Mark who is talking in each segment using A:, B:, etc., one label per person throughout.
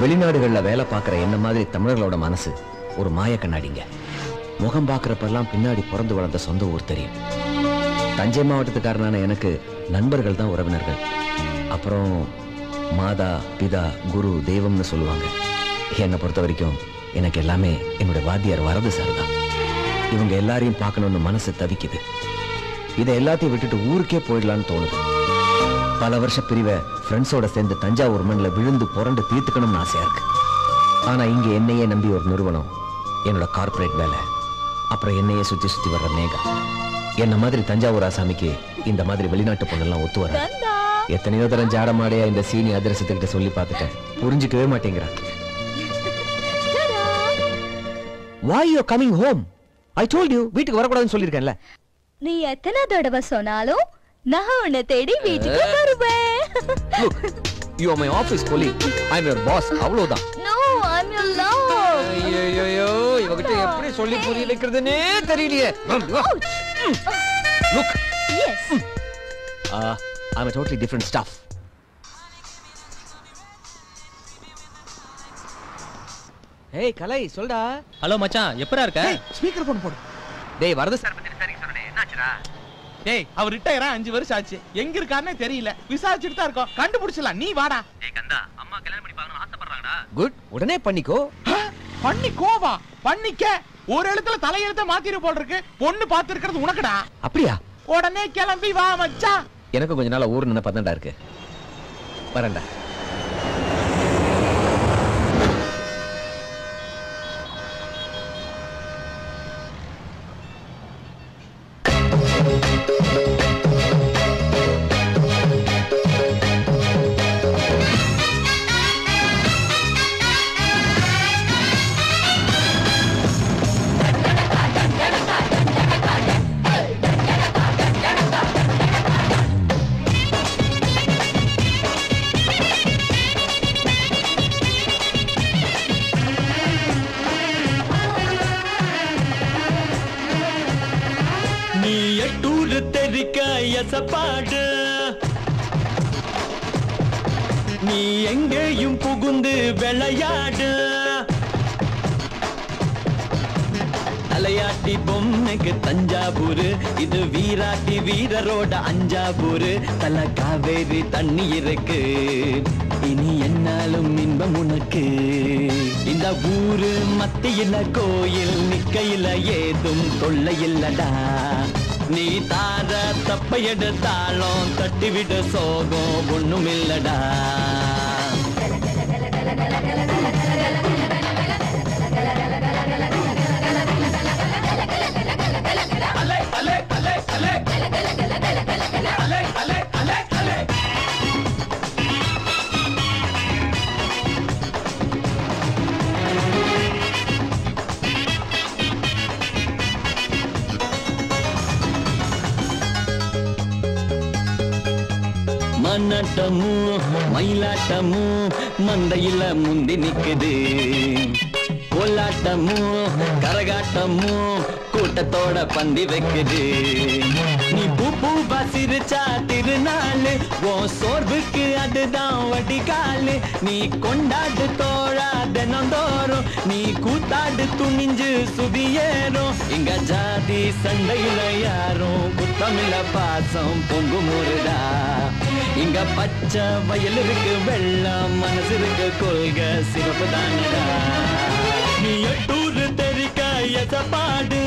A: வெளிநாடுகள்ல வேலை பார்க்கிற என்ன மாதிரி தமிழர்களோட மனசு ஒரு மாய கண்ணாடிங்க. முகம் பார்க்கறப்பெல்லாம் பின்னாடி பிறந்து வளர்ந்த சொந்த ஊர் தெரியும். தஞ்சை மாவட்டத்துக்காரனான எனக்கு நண்பர்கள் தான் உறவினர்கள். அப்புறம் மாதா பிதா குரு தெய்வம்னு சொல்லுவாங்க. என்னை பொறுத்த வரைக்கும் எனக்கு எல்லாமே என்னோட வாத்தியார் வரது சார் தான். இவங்க எல்லாரையும் பார்க்கணும்னு மனசு தவிக்குது. இதை எல்லாத்தையும் விட்டுட்டு ஊருக்கே போயிடலான்னு தோணுது. பல வருஷ பிரிவை ஃப்ரெண்ட்ஸோட சேர்ந்து தஞ்சாவூர் மண்ணில் விழுந்து புரண்டு தீர்த்துக்கணும்னு ஆசையா இருக்கு. ஆனா இங்க என்னையே நம்பி ஒரு நிறுவனம், என்னோட கார்பரேட் வேலை, அப்புறம் என்னையே சுத்தி சுத்தி வர்ற மேகா. என்ன மாதிரி தஞ்சாவூர் ஆசாமிக்கு இந்த மாதிரி வெளிநாட்டு பொண்ணெல்லாம் ஒத்து வர எத்தனையோ தரம் ஜாடமாடையா இந்த சீனி அதிரசத்துக்கிட்ட சொல்லி பார்த்துட்டேன். புரிஞ்சுக்கவே மாட்டேங்கிறான். Why you coming home? I told you வீட்டுக்கு வரக்கூடாதுன்னு சொல்லிருக்கேன்ல.
B: நீ எத்தனை தடவை சொன்னாலும் நான் உன்னை தேடி வீட்டுக்கு வருவேன்.
A: Look, you are my office colleague. I'm your boss. அவ்வளவுதான்.
B: No, I'm your love.
A: ஐயோ, இவகிட்ட எப்படி சொல்லி புரிய வைக்கிறதுனே தெரியலையே. Look.
B: Yes.
A: I'm a totally different stuff. Hey, கலை சொல்டா.
C: ஹலோ மச்சான், எப்பரா இருக்க?
D: ஸ்பீக்கர் போன் போடு.
A: டேய் வரது சார் பத்தி சரிங்க சொல்றே. என்னாச்சுடா?
D: டேய் அவர் ரிட்டையரா 5 வருஷம் ஆச்சு. எங்க இருக்காருன்னே தெரியல. விசாரிச்சிட்டு தான் இருக்கோம். கண்டுபிடிச்சலாம். நீ வாடா.
C: டேய் கந்தா, அம்மா கல்யாணம் பண்ணி பார்க்கணும்னு ஆசைப்படுறாங்கடா.
A: குட், உடனே பண்ணிக்கோ.
D: பண்ணிக்கோவா? பண்ணிக்க. ஒரு எழுத்துல தலையெழுத்த மாத்திர போல் இருக்கு. பொண்ணு பார்த்து இருக்கிறது உனக்குடா.
A: அப்படியா?
D: உடனே கிளம்பி வா மச்சான்.
A: எனக்கு கொஞ்ச நாளா ஊர் நினைப்பா தான்டா இருக்கு. வரேன்டா.
E: பாடு நீ எங்கேயும் புகுந்து விளையாடு. தலையாட்டி பொம்மைக்கு தஞ்சாவூர், இது வீராட்டி வீரரோட அஞ்சாவூர். தல காவேரி தண்ணி இருக்கு, இனி என்னாலும் இன்பம் உனக்கு. இந்த ஊரு மத்தியில கோயில் நிக்கையில ஏதும் தொல்லை இல்லடா. நீ தார தப்ப எடுத்தாலும் தட்டிவிட சோகம் ஒண்ணும் இல்லடா. மன்னாட்டமும் மயிலாட்டமும் மந்தையில முந்தி நிக்குது. கோலாட்டமும் கரகாட்டமும் கூட்டத்தோட பந்தி வைக்குது. நீ பூ பசிரிச்சா திருநாள், உன் சோர்வுக்கு அதுதான் வடிகாலு. நீ கொண்டாடு தோழா தினந்தோறும், நீ கூத்தாடு துணிஞ்சு சுதியேறும். இங்க ஜாதி சண்டையில யாரும் குத்தமில்ல, பாசம் பொங்கு முருடா. இங்க பச்சை வயல் இருக்கு, வெள்ளம் மனசு இருக்கு, கொள்கை சிறப்பு தானடா. நீ எட்டூர் தெரிக்க எசப்பாடு,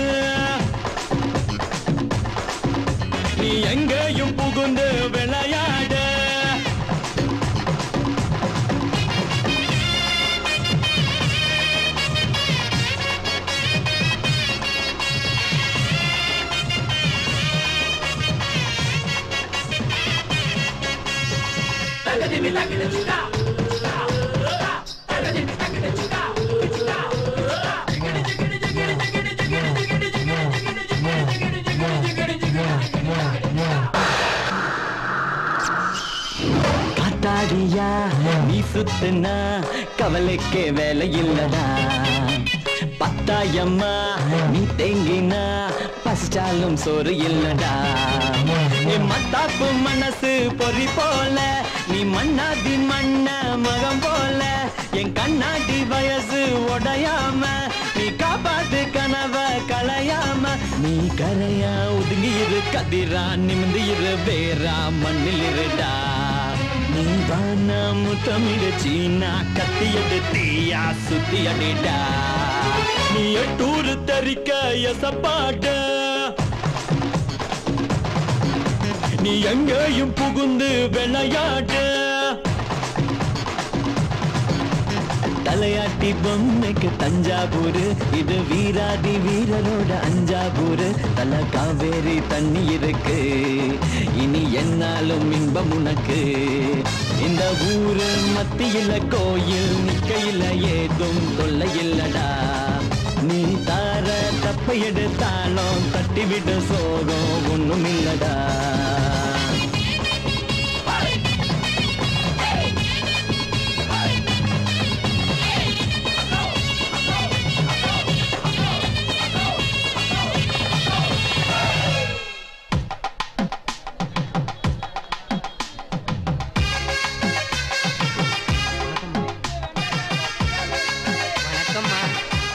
E: நீ எங்கேயும் புகுந்து விளையாடு. காத்தாடியா நீ சுத்துனா கவலைக்கே வேலை இல்லடா. பத்தாயம்மா நீ தேங்கினா பசிச்சாலும் சோறு இல்லடா. மத்தாப்பு மனசு பொறி போல, நீ மண்ணாதி மண்ண மகம் போல, என் கண் உடையாம நீ காப்பாத்து கனவ களையாம நீ கரையா ஒதுங்கி இரு கதிரா நிமிந்து இரு வேறா மண்ணில் இருடா நீ வானா முத்தமிடு சீனா கத்தி எடுத்தியா சுத்தி அடிடா நீ எட்டூரு தரிக்க எசப்பாட நீ எங்கேயும் புகுந்து விளையாடு தலையாட்டி பொம்மைக்கு தஞ்சாவூர் இது வீராதி வீரரோட அஞ்சாவூர் தல காவேரி தண்ணி இருக்கு இனி என்னாலும் இன்பம் உனக்கு இந்த ஊரு மத்தியில கோயில் நிக்கையில ஏதும் தொல்லை இல்லடா நீ தார தப்ப எடுத்தாலும் தட்டிவிட்டு சோகம் ஒண்ணும் இல்லடா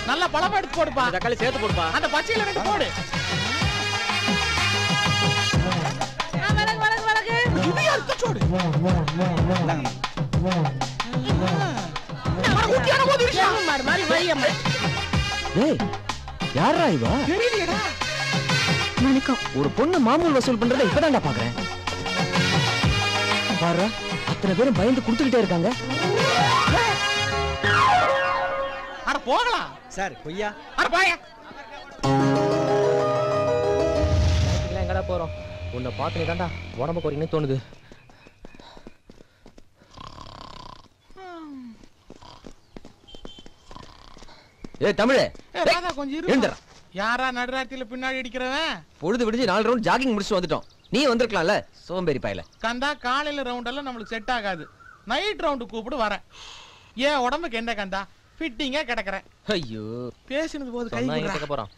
D: நல்ல பழமா எடுத்து போடுப்பா.
C: தக்காளி சேர்த்து போடுப்பா.
D: அந்த பச்சையில எடுத்து போடு. இது எடுத்து சோடு.
A: யாரா இவா?
D: தெரியலையடா.
B: வணக்கம்.
A: ஒரு பொண்ணு மாமூல் வசூல் பண்றதை இப்பதான்டா பாக்குறேன். பாரு, அத்தனை பேரும் பயந்து குடுத்துக்கிட்டே இருக்காங்க.
D: அட போகலாம்
C: சார் கொய்யா.
D: அட பாயா.
C: எங்கடா போறோம்? உன்னை பார்த்து தான்டா உடம்பு குறைங்கன்னு தோணுது.
A: ஏய் தமிழே,
D: ராதா கொஞ்சம் இரு.
A: எழுந்துடா.
D: யாரா நடுராத்திரில பின்னாடி அடிக்கிறவன்?
A: பொழுது விடிஞ்சு 4 ரவுண்ட் ஜாகிங் முடிச்சு வந்துட்டோம். நீ வந்திருக்கலாம்ல சோம்பேறி பாயல.
D: கந்தா காலையில ரவுண்ட் எல்லாம் நம்மளுக்கு செட் ஆகாது. நைட் ரவுண்டு கூப்பிடு வரேன். ஏன் உடம்புக்கு என்ன கந்தா ஃபிட்டிங்கா கிடக்குறேன்.
A: ஐயோ
D: பேசினது போது கை
C: கேட்க போறான்.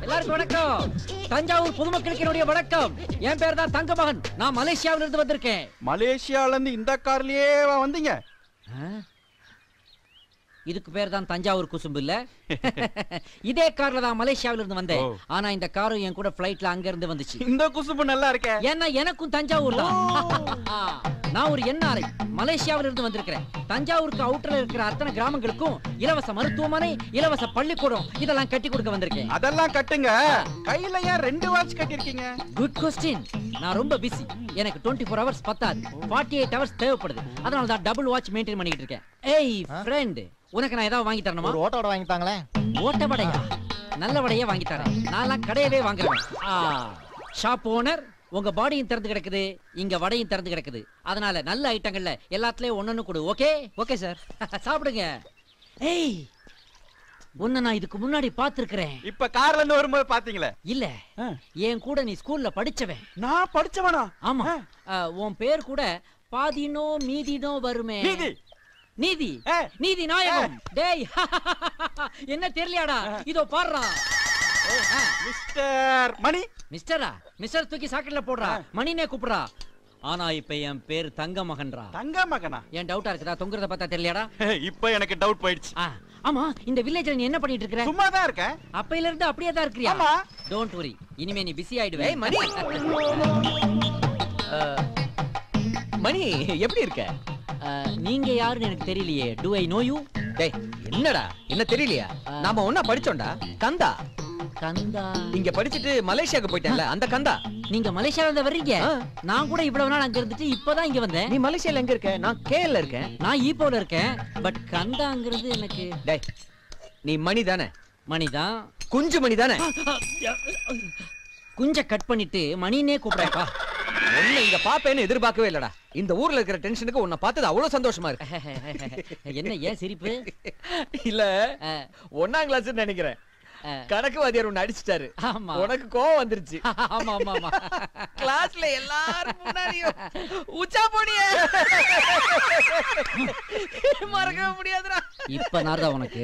F: எல்லாருக்கும் வணக்கம். தஞ்சாவூர் பொதுமக்களுக்கு என்னுடைய வணக்கம். என் பேர் தான் தங்கமகன். நான் மலேசியாவில இருந்து வந்திருக்கேன்.
G: மலேசியால இருந்து இந்த கார்லயே வந்தீங்க?
F: இதுக்கு பேர் தான் தஞ்சாவூர் குசும்பு இல்ல? இதே கார்ல தான் மலேசியாவில இருந்து வந்தேன். ஆனா இந்த காரும் என் கூட ஃளைட்ல அங்க இருந்து வந்துச்சு.
G: இந்த குசும்பு நல்லா இருக்கே.
F: ஏன்னா எனக்கும் தஞ்சாவூர் தான். நான் ஒரு என்ஆர்ஐ மலேசியாவில இருந்து வந்திருக்கிறேன். தஞ்சாவூருக்கு அவுட்டர்ல இருக்கிற அத்தனை கிராமங்களுக்கும் இலவச மருத்துவமனை, இலவச பள்ளிக்கூடம் இதெல்லாம் கட்டி கொடுக்க வந்திருக்கேன்.
G: அதெல்லாம் கட்டுங்க. கையில ஏன் 2 வாட்ச் கட்டிருக்கீங்க?
F: Good question. நான் ரொம்ப பிஸி. எனக்கு 24 ஹவர்ஸ் பத்தாது. 48 ஹவர்ஸ் தேவைப்படுது. அதனால தான் டபுள் வாட்ச் மெயின்டைன் பண்ணிட்டு இருக்கேன். ஏய் ஃப்ரெண்ட், உனக்கு நான் ஏதாவது வாங்கி தரணுமா?
C: ஒரு ஓட்டோட வாங்கி தாங்களே.
F: ஓட்ட வடையா? நல்ல வடையே வாங்கி தரேன். நான்லாம் கடையவே வாங்குறேன். ஷாப் ஓனர், உங்க பாடியும் திறந்து கிடக்குது, இங்க வடையும் திறந்து கிடக்குது. அதனால நல்ல ஐட்டங்கள்ல எல்லாத்துலயும் ஒன்னொன்னு கொடு. ஓகே? Okay sir. சாப்பிடுங்க. ஏய், உன்னை நான் இதுக்கு முன்னாடி பாத்துருக்கிறேன்.
G: இப்ப கார்ல இருந்து வரும்போது பாத்தீங்களே?
F: இல்ல, என் கூட நீ ஸ்கூல்ல படிச்சவன்.
G: நான் படிச்சவனா?
F: ஆமா. உன் பேர் கூட பாதினோ மீதினோ வருமே.
G: நீதி.
F: நீதி. நீதி நாயகம். டேய், என்ன தெரியலையாடா? இதோ பாருடா.
G: மிஸ்டர் மணி.
F: மிஸ்டரா? மிஸ்டர் தூக்கி சாக்கெட்ல போடுறா. மணினே கூப்பிடுறா. ஆனா இப்ப என் பேர் தங்க மகன்ரா.
G: தங்க மகனா?
F: ஏன் டவுட்டா இருக்குதா? தொங்குறத பார்த்தா தெரியலையாடா?
G: இப்ப எனக்கு டவுட் போயிடுச்சு.
F: ஆமா, இந்த வில்லேஜ்ல நீ என்ன பண்ணிட்டு இருக்கற?
G: சும்மா தான் இருக்கேன்.
F: அப்பையில இருந்து அப்படியே தான் இருக்கறியா?
G: ஆமா.
F: டோன்ட் வரி, இனிமே நீ பிஸி ஆயிடுவே.
A: மணி மணி எப்படி இருக்க?
F: நீங்க யாருன்னு எனக்கு தெரியலையே. To I know you?
A: டேய் என்னடா, என்ன தெரியலையா? நாம ஒண்ணா படிச்சோம்டா. கந்தா.
F: கந்தா?
A: இங்க படிச்சிட்டு மலேசியாக்கு போயிட்டேன்ல, அந்த கந்தா.
F: நீங்க மலேசியால இருந்து வர்றீங்க? நான் கூட இவ்வளவு நாள் அங்க இருந்துட்டு இப்பதான் இங்க வந்தேன்.
A: நீ மலேசியால எங்க இருக்க? நான் கேஎல்ல இருக்கேன்.
F: நான் ஈப்போல இருக்கேன். பட் கந்தாங்கிறது எனக்கு.
A: டேய், நீ மணி தானே?
F: மணிதான்.
A: குஞ்சு மணி தானே?
F: குஞ்ச கட் பண்ணிட்டு மணினே கூப்பிடுறப்பா.
A: உன்னை இங்க பாப்பேன்னு எதிர்பார்க்கவே இல்லடா. இந்த ஊர்ல இருக்கிற டென்ஷனுக்கு உன்னை பார்த்தது அவ்வளவு சந்தோஷமா இருக்கு.
F: என்ன ஏன் சிரிப்பு?
A: இல்ல 1ஆம் கிளாஸ் நினைக்கிறேன். கணக்கு வாத்தியார் உன்னை அடிச்சிட்டாரு.
F: ஆமா.
A: உனக்கு கோவம் வந்துருச்சு.
F: ஆமா ஆமா ஆமா.
A: கிளாஸ்ல எல்லாரும் முன்னாடியும் உச்சா போடியே மறக்கவே முடியாதுடா.
F: இப்ப நார்தா உனக்கு.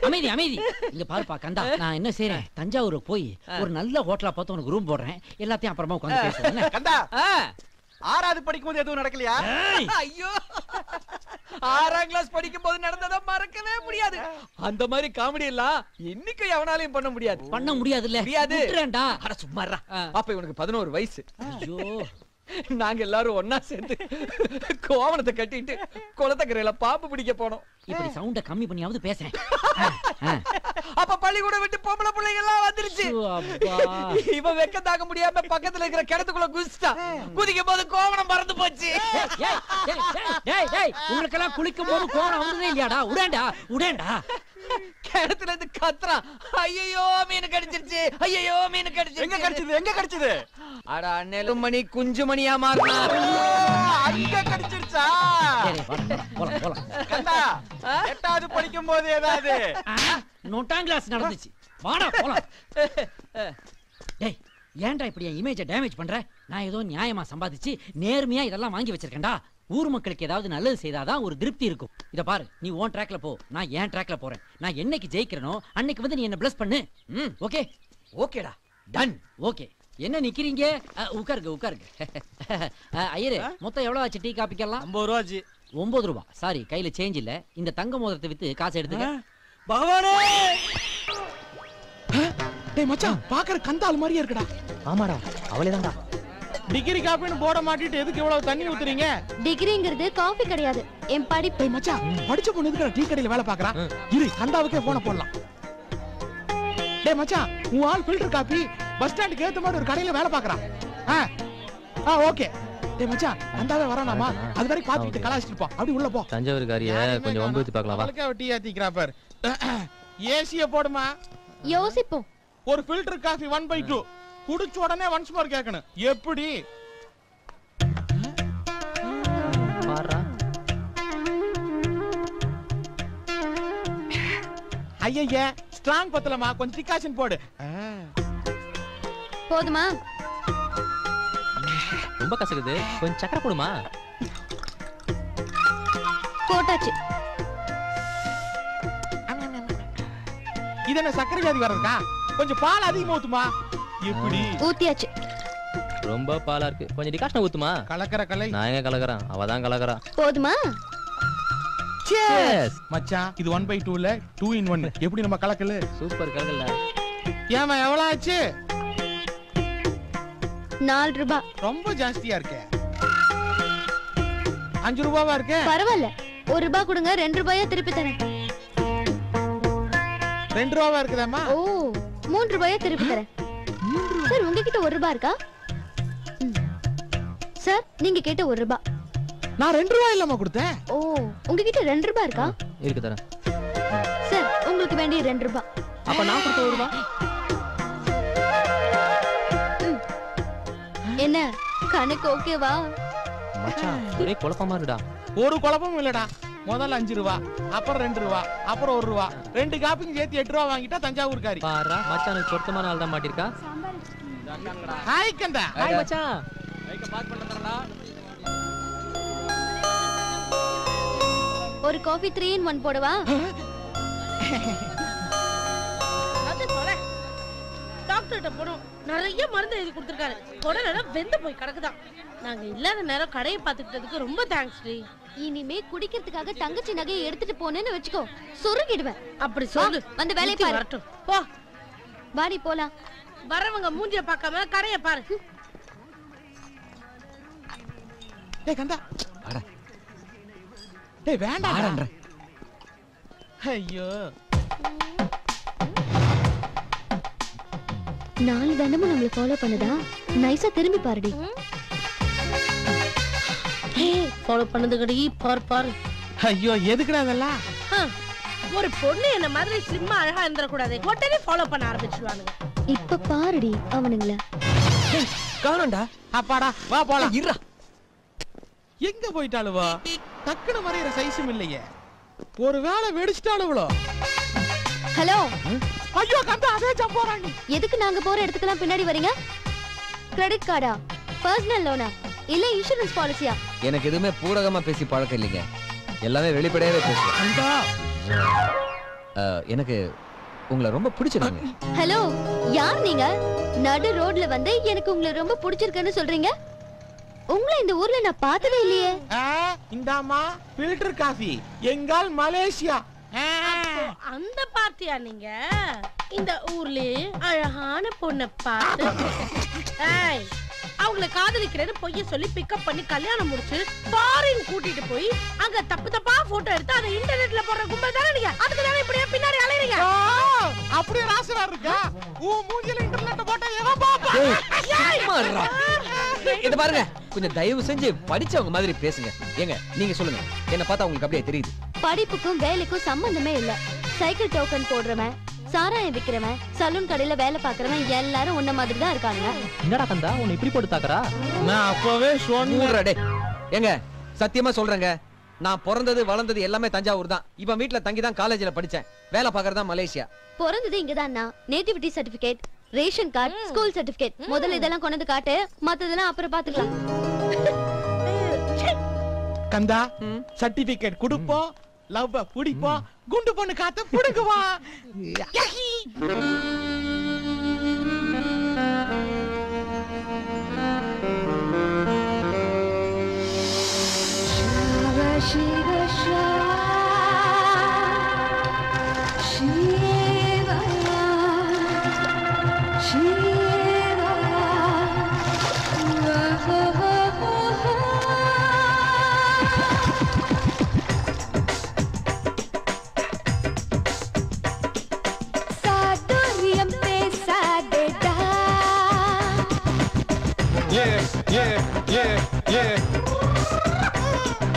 F: அமைதி அமைதி. இங்க பாருப்பா கந்தா, நான் என்ன செய்றேன், தஞ்சாவூருக்கு போய் ஒரு நல்ல ஹோட்டலா பார்த்து உனக்கு ரூம் போடுறேன். எல்லாத்தையும் அப்புறமா உட்கார்ந்து பேசுறேன்.
G: கந்தா 6வது படிக்கும்போது எதுவும் நடக்கலையா?
A: ஐயோ, 6ஆம் கிளாஸ் படிக்கும் போது நடந்ததை மறக்கவே முடியாது. அந்த மாதிரி காமெடி எல்லாம் இன்னைக்கு எவனாலையும் பண்ண முடியாது.
F: பண்ண முடியாதுல்ல?
A: முடியாது.
F: விட்டுறேன்டா.
A: அட சும்மாறா. அப்ப இவனுக்கு 11 வயசு.
F: ஐயோ,
A: நாங்க எல்லாரும் ஒன்னா சேர்ந்து கோவணத்தை கட்டிட்டு குளத்தக்கரையில பாம்பு பிடிக்க போனோம்.
F: இப்படி சவுண்ட கம்மி பண்ணியாவது பேசுறேன்.
A: அப்ப பள்ளிக்கூடம் விட்டு பொம்பளை பிள்ளைங்க எல்லாம் வந்துருச்சு. இவன் வெக்க தாங்க முடியாம பக்கத்துல இருக்கிற கிணத்துக்குள்ள குதிச்சிட்டான். குதிக்கும் போது கோவணம் மறந்து போச்சு.
F: உங்களுக்கெல்லாம் குளிக்கும் போது கோவணம் வந்ததே இல்லையாடா? உடேண்டா உடேண்டா.
A: கிணத்துல இருந்து கத்துறான். ஐயோ மீன் கடிச்சிருச்சு, ஐயோ மீன் கடிச்சிருச்சு.
G: எங்க கடிச்சது? எங்க கடிச்சது?
A: அட நெலுமணி குஞ்சு மணியா மாறினா.
G: அங்க கடிச்சிருச்சா?
F: போலாம் போலாம்.
G: கந்தா 8வது படிக்கும் போது ஏதாவது
F: 9ஆம் கிளாஸ் நடந்துச்சு. வாடா போலாம். டேய், ஏன்டா இப்படி என் இமேஜை டேமேஜ் பண்ற? நான் ஏதோ நியாயமா சம்பாதிச்சு நேர்மையா இதெல்லாம் வாங்கி வச்சிருக்கேன்டா. ஊர் மக்களுக்கு ஏதாவது நல்லது செய்தாதான் ஒரு திருப்தி இருக்கும். இத பாரு, நீ உன் ட்ராக்ல போ, நான் என் ட்ராக்ல போறேன். நான் என்னைக்கு ஜெயிக்கிறனோ அன்னைக்கு வந்து நீ என்ன பிளஸ் பண்ணு. ஓகே?
A: ஓகேடா, டன்.
F: ஓகே. என்ன நிக்கிறீங்க? உட்காருங்க உட்காருங்க. ஐயரே, மொத்தம் எவ்வளவு ஆச்சு டீ காப்பிக்கலாம்?
G: 50 ரூபா ஆச்சு.
F: 9 ரூபா. சாரி, கையில சேஞ்ச் இல்ல. இந்த தங்க மோதிரத்தை வித்து காசு எடுத்துக்க.
G: பகவானே!
D: டேய் மச்சான், பாக்குற கந்தால் மாதிரியே இருக்குடா.
C: ஆமாடா, அவளேதான்டா.
D: டிகிரி காப்பின்னு போட மாட்டிட்டு எதுக்கு இவ்வளவு தண்ணி ஊத்துறீங்க?
B: டிகிரிங்கிறது காஃபி கிடையாது, என் படிப்பு.
D: டேய் மச்சான், படிச்ச பொண்ணு எதுக்கு டீ கடையில வேலை பாக்குறா? இரு, கந்தாவுக்கே போன போடலாம். டேய் மச்சான், உன் ஆள் ஃபில்டர் காப்பி பஸ் ஸ்டாண்டுக்கு ஏத்த மாதிரி ஒரு கடையில வேலை பாக்குறான். ஓகே. டேய் மச்சான், கந்தாவே வரானாமா? அது வரைக்கும் பாத்துட்டு கலாச்சிட்டு போ. அப்படி உள்ள போ.
C: தஞ்சாவூர் காரிய கொஞ்சம் வம்பு ஊத்தி பார்க்கலாம் வா.
D: அவளுக்கே டீ ஆத்திக்கிறா பாரு. ஏசிய போடுமா.
B: யோசிப்போம்.
D: ஒரு ஃபில்டர் காஃபி 1/2 குடிச்ச உடனே ஒன்ஸ் மோர் கேட்கணும். எப்படி?
C: பாறா.
D: ஐயய்ய, ஸ்ட்ராங் பத்தலமா, கொஞ்சம் டிகாஷன் போடு.
B: போதுமா?
C: ரொம்ப கசக்குது, கொஞ்சம் சக்கரை போடுமா.
B: போட்டாச்சு.
D: இது என்ன சக்கரை வியாதி வர்றதுக்கா? கொஞ்சம் பால் அதிகமா ஊத்துமா. எப்படி?
B: ஊத்தியாச்சு.
C: ரொம்ப பாலா இருக்கு, கொஞ்சம் டிகாஷன் ஊத்துமா.
D: கலக்கற கலை.
C: நான் எங்க கலக்கறேன், அவதான் கலக்கறா.
B: போதுமா?
C: Cheers.
D: மச்சான், இது 1/2ல 2 in 1. எப்படி நம்ம கலக்கல?
C: சூப்பர் கலக்கல.
D: ஏமா எவ்வளவு ஆச்சு?
B: 4 ரூபாய்.
D: ரொம்ப ஜாஸ்தியா இருக்கே. 5 ரூபாவா இருக்கே.
B: பரவாயில்ல, 1 ரூபாய் கொடுங்க, 2 ரூபாயா திருப்பி தரேன்.
D: 2 ரூபாவா இருக்குதாமா?
B: ஓ, 3 ரூபாயா திருப்பி தரேன். சார், உங்ககிட்ட 1 ரூபாய் இருக்கா? சார், நீங்க கேட்ட 1 ரூபாய்.
D: நான் 2 ரூபாய் இல்லமா கொடுத்தேன்.
B: ஓ, உங்ககிட்ட 2 ரூபாய் இருக்கா?
C: இருக்கு தரேன்.
B: சார், உங்களுக்கு வேண்டிய 2 ரூபாய்.
C: அப்ப நான் கொடுத்த 1 ரூபாய்.
B: என்ன கணக்கு ஓகேவா?
C: மச்சான், ஒரே குழப்பமா இருக்குடா.
D: ஒரு குழப்பமும் இல்லடா. முதல்ல 5 ரூபாய், அப்புறம் 2 ரூபாய், அப்புறம் 1 ரூபாய். 2 காப்பிக்கு சேர்த்து 8 ரூபாய் வாங்கிட்டா தஞ்சாவூர்காரி.
C: பாறா, மச்சானுக்கு பொருத்தமான ஆள் தான் மாட்டிருக்கா.
D: ஹாய் கந்தா.
C: ஹாய் மச்சான்.
B: ஒரு காஃபி 3 in 1 போடவா?
H: டாக்டர்கிட்ட போனோம், நிறைய மருந்து எழுதி கொடுத்துருக்காரு. உடனே வெந்து போய் கிடக்குதான். நாங்க இல்லாத நேரம் கடையை பார்த்துக்கிட்டதுக்கு ரொம்ப தேங்க்ஸ் டி.
B: இனிமே குடிக்கிறதுக்காக தங்கச்சி நகையை எடுத்துட்டு போனேன்னு வெச்சுக்கோ, சொருகிடுவேன்.
H: அப்படி சொல்லு.
B: வந்து வேலைய பாரு.
H: வரட்டும் போ.
B: வாடி போலாம்.
H: வரவங்க மூஞ்சிய பார்க்காம கடையை பாரு.
D: டேய் கந்தா. டேய் வேண்டாம். ஐயோ,
B: 4 தினமும் நம்மள ஃபாலோ பண்ணுதா? நைஸா திரும்பி பாருடி.
H: ஃபாலோ பண்ணது கடி பார் பார்.
D: ஐயோ, எதுக்குடா அதெல்லாம்?
H: ஒரு பொண்ணு என்ன மாதிரி ஸ்லிம்மா அழகா இருந்துடக்கூடாது, உடனே ஃபாலோ பண்ண ஆரம்பிச்சுடுவானுங்க.
B: இப்ப பாருடி அவனுங்கள.
C: காணோண்டா.
D: அப்பாடா வா போலாம்.
C: இருடா.
D: எங்க போயிட்டாளுவோ? டக்குனு மறையிற சைஸும் இல்லையே. ஒருவேளை வெடிச்சிட்டாளுவளோ?
B: ஹலோ.
D: ஐயோ கந்தா, அதே ஜம்போராணி.
B: எதுக்கு நாங்க போற இடத்துக்குலாம் பின்னாடி வரீங்க? கிரெடிட் கார்டா, பர்சனல் லோனா, இல்ல இன்சூரன்ஸ் பாலிசியா?
A: எனக்கு எதுவுமே பூடகமா பேசி பழக்கம் இல்லைங்க. எல்லாமே வெளிப்படையாவே பேசுவேன்.
D: கந்தா,
A: எனக்கு உங்களை ரொம்ப பிடிச்சிருங்க.
B: ஹலோ, யார் நீங்க? நடு ரோட்ல வந்து எனக்கு உங்களை ரொம்ப பிடிச்சிருக்குன்னு சொல்றீங்க? உங்களை இந்த ஊர்ல நான் பார்த்ததே இல்லையே.
D: இந்தாமா ஃபில்டர் காஃபி, எங்கால் மலேசியா.
H: அந்த பார்ட்டியா நீங்க? இந்த ஊர்லயே அழகான பொண்ணை பார்த்து அவங்கள காதலிக்கிறேன்னு பொய்ய சொல்லி பிக்கப் பண்ணி கல்யாணம் முடிச்சு ஃபாரின் கூட்டிட்டு போய் அங்க தப்பு தப்பா போட்டோ எடுத்து அதை இன்டர்நெட்ல போடுற கும்பல் தானே நீங்க? அதுக்கு தானே இப்படியே பின்னாடி அலையறீங்க?
D: அப்படியே ராசனா இருக்கா? மூஞ்சில இன்டர்நெட் போட்டா எவன் பாப்பா?
A: இத பாருங்க, கொஞ்சம் தயவு செஞ்சு படிச்சவங்க மாதிரி பேசுங்க. ஏங்க நீங்க சொல்லுங்க, என்ன பார்த்தா உங்களுக்கு அப்படியே தெரியுது?
B: படிப்புக்கும் வேலைக்கும் சம்பந்தமே இல்ல. சைக்கிள் டோக்கன் போடுறவன், சாராயம் விக்கிறவன், சலூன் கடையில வேலை பாக்குறவன் எல்லாரும் உன்ன மாதிரி தான் இருக்காங்க.
C: என்னடா கந்தா உன்னை இப்படி போட்டு தாக்குறா?
D: நான் அப்பவே சொன்னேன்.
A: ஏங்க சத்தியமா சொல்றேங்க, நான் பிறந்தது வளர்ந்தது எல்லாமே தஞ்சாவூர் தான். இப்ப வீட்ல தங்கி தான் காலேஜ்ல படிச்சேன். வேலை பாக்குறதா மலேசியா.
B: பிறந்தது இங்கதான். Nativity certificate, ration card, school certificate, முதல்ல இதெல்லாம் கொண்டு காட்டு, மத்ததெல்லாம் அப்புறம் பாத்துக்கலாம்.
D: கந்தா, சர்டிபிகேட் கொடுப்போம், லவ் புடிப்போம், குண்டு பொண்ணு காத்த புடுங்குவா.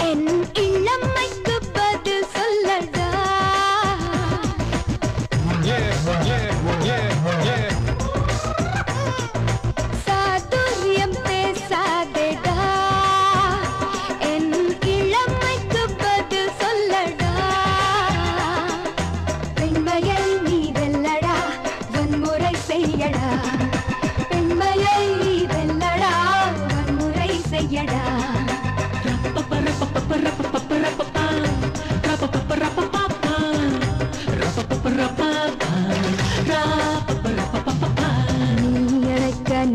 B: என் இளமைக்கு பதில் சொல்லடா. சாதுரியம் பேசாதேடா. என் இளமைக்கு பதில் சொல்லடா. பெண்மையை நீ வெல்லடா, வன்முறை செய்யடா. பெண்மையை நீ வெல்லடா, வன்முறை செய்யடா.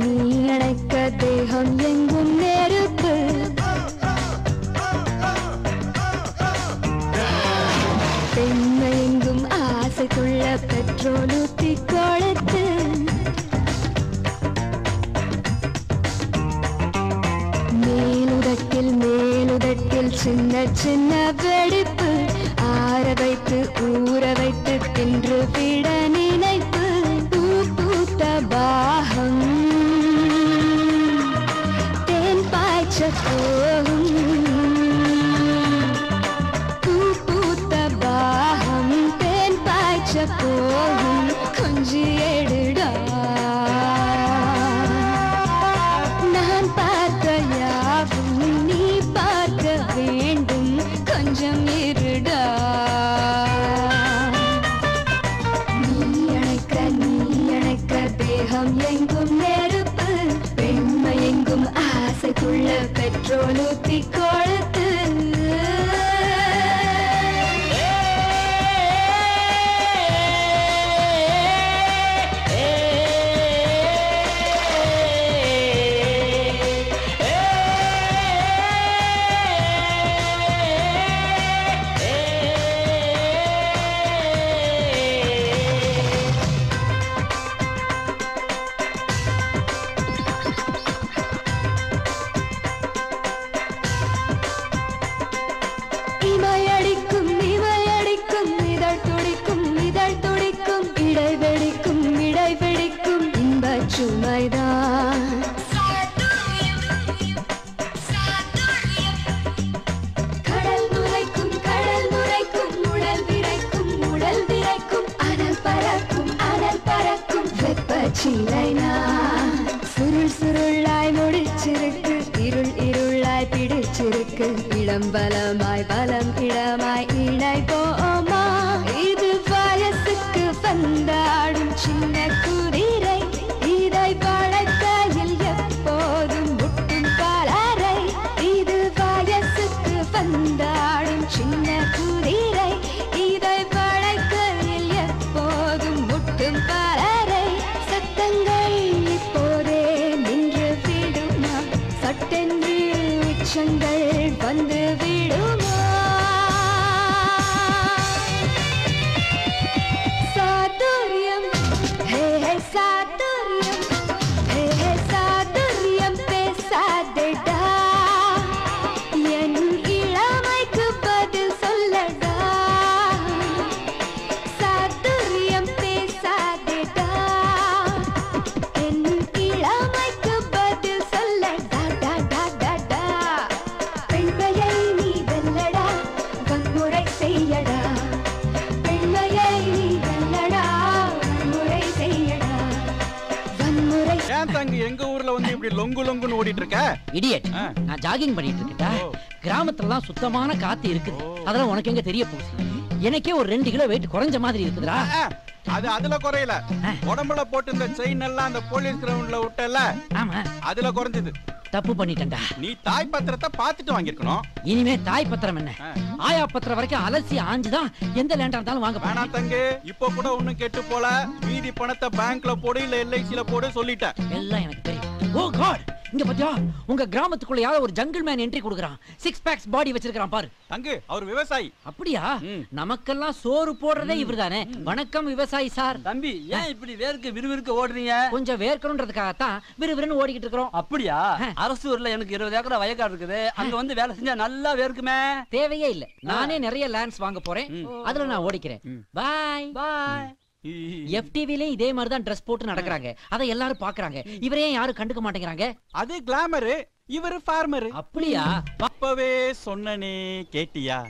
B: நீ அணைக்க தேகம் எங்கும் நெருப்பு. பெண்மை எங்கும் ஆசைக்குள்ள பெட்ரோல் ஊத்தி கொளுத்து. மேலுதட்டில் சின்ன சின்ன வெடிப்பு. ஆற வைத்து ஊற வைத்து தின்று விட நினைப்பு. பூத்த பாகம் தேன் பாய்ச்ச போகும். பூத்த பாகம் தேன் பாய்ச்ச போகும். கொஞ்சி எடுடா, நான் பார்த்த யாவும் நீ பார்க்க வேண்டும். கொஞ்சம் இருடா. நீ அணைக்க தேகம் எங்கும் நெருப்பு. பெண்மை எங்கும் ஆசைக்குள்ள பெட்ரோல் ஊத்தி கொளுத்து. இமையடிக்கும் இதழ் துடிக்கும் இடை வெடிக்கும் இன்பச் சுமைதான். கடல் நுரைக்கும் உடல் விரைக்கும்
I: பலமாய் பலம் இடமாய் இணைப்போமா இது வயசுக்கு வந்தாடும் சின்ன குதிரை இதை பழக்கையில் எப்போதும் முட்டும் பலரை இது வயசுக்கு வந்தாடும் சின்ன குதிரை இதை பழக்கையில் எப்போதும் முட்டும் பலரை சத்தங்கள் இப்போதே நின்று விடுமா சட்டென்று உச்சங்கள் வந்து விடுமா சாதுரியம் ஹே ஹே சாதுரியம் ஹே ஹே சாதுரியம் பேசாதேடா என் இளமைக்கு பதில் சொல்லடா சாதுரியம் பேசாதேடா என் இளமைக்கு பதில் சொல்லடா டா டா டா டா பெண்மையை நீ வெல்லடா வன்முறை செய்யடா பெண்மையை நீ வெல்லடா வன்முறை செய்யடா வன்முறை
G: ஏன் தங்கி எங்க ஊர்ல வந்து இப்படி லொங்கு லொங்குன்னு ஓடிட்டு இருக்க?
F: இடியட் நான் ஜாகிங் பண்ணிட்டு இருக்கேன்டா கிராமத்துலலாம் சுத்தமான காத்து இருக்குது அதெல்லாம் உனக்கு எங்க தெரிய போகுது எனக்கே ஒரு 2 கிலோ வெயிட் குறைஞ்ச மாதிரி இருக்குதுடா
G: அது அதுல குறையல. உடம்புல போட்டு இந்த செயின் எல்லாம் அந்த போலீஸ் கிரவுண்ட்ல விட்டல
F: ஆமா
G: அதுல குறைஞ்சது.
F: தப்பு பண்ணிட்டேன்டா.
G: நீ தாய் பத்திரத்தை பார்த்துட்டு வாங்கிருக்கணும்.
F: இனிமே தாய் பத்திரம் என்ன ஆயா பத்திரம் வரைக்கும் அலசி ஆஞ்சுதான் எந்த லேண்டா இருந்தாலும் வாங்க
G: வேணாம் தங்கு. இப்போ கூட ஒண்ணும் கெட்டு போல. மீதி பணத்தை பேங்க்ல போடு இல்ல எல்ஐசில போடு சொல்லிட்டேன்.
F: எல்லாம் எனக்கு தெரியும். ஓ காட் இங்க பாத்தியா உங்க கிராமத்துக்குள்ள யாரோ ஒரு ஜங்கிள் மேன் என்ட்ரி கொடுக்கறான். 6 பேக்ஸ் பாடி வச்சிருக்கான் பாரு.
G: தங்கு அவர் விவசாயி.
F: அப்படியா? நமக்கெல்லாம் சோறு போடுறதே இவர்தானே. வணக்கம் விவசாயி சார்.
J: தம்பி ஏன் இப்படி வேர்க்கு விறுவிறுக்கு ஓடுறீங்க?
F: கொஞ்சம் வேர்க்கணும்ன்றதுக்காக தான் விறுவிறுன்னு ஓடிக்கிட்டு இருக்கோம்.
J: அப்படியா? அரசூர்ல எனக்கு 20 ஏக்கர் வயக்காடு இருக்குது. அங்க வந்து வேலை செஞ்சா நல்லா வேர்க்குமே.
F: தேவையே இல்ல. நானே நிறைய லேண்ட்ஸ் வாங்க போறேன். அதுல நான் ஓடிக்கிறேன். By by. FTVல இதே மாதிரி தான் Dress போட்டு நடக்கறாங்க. அத எல்லாரும் பாக்குறாங்க. இவரே யாரும் கண்டுக்க மாட்டேங்கறாங்க.
G: அது கிளாமர், இவரு ஃபார்மர்.
F: அப்படியா?
G: அப்பவே சொன்னனே கேட்டியா?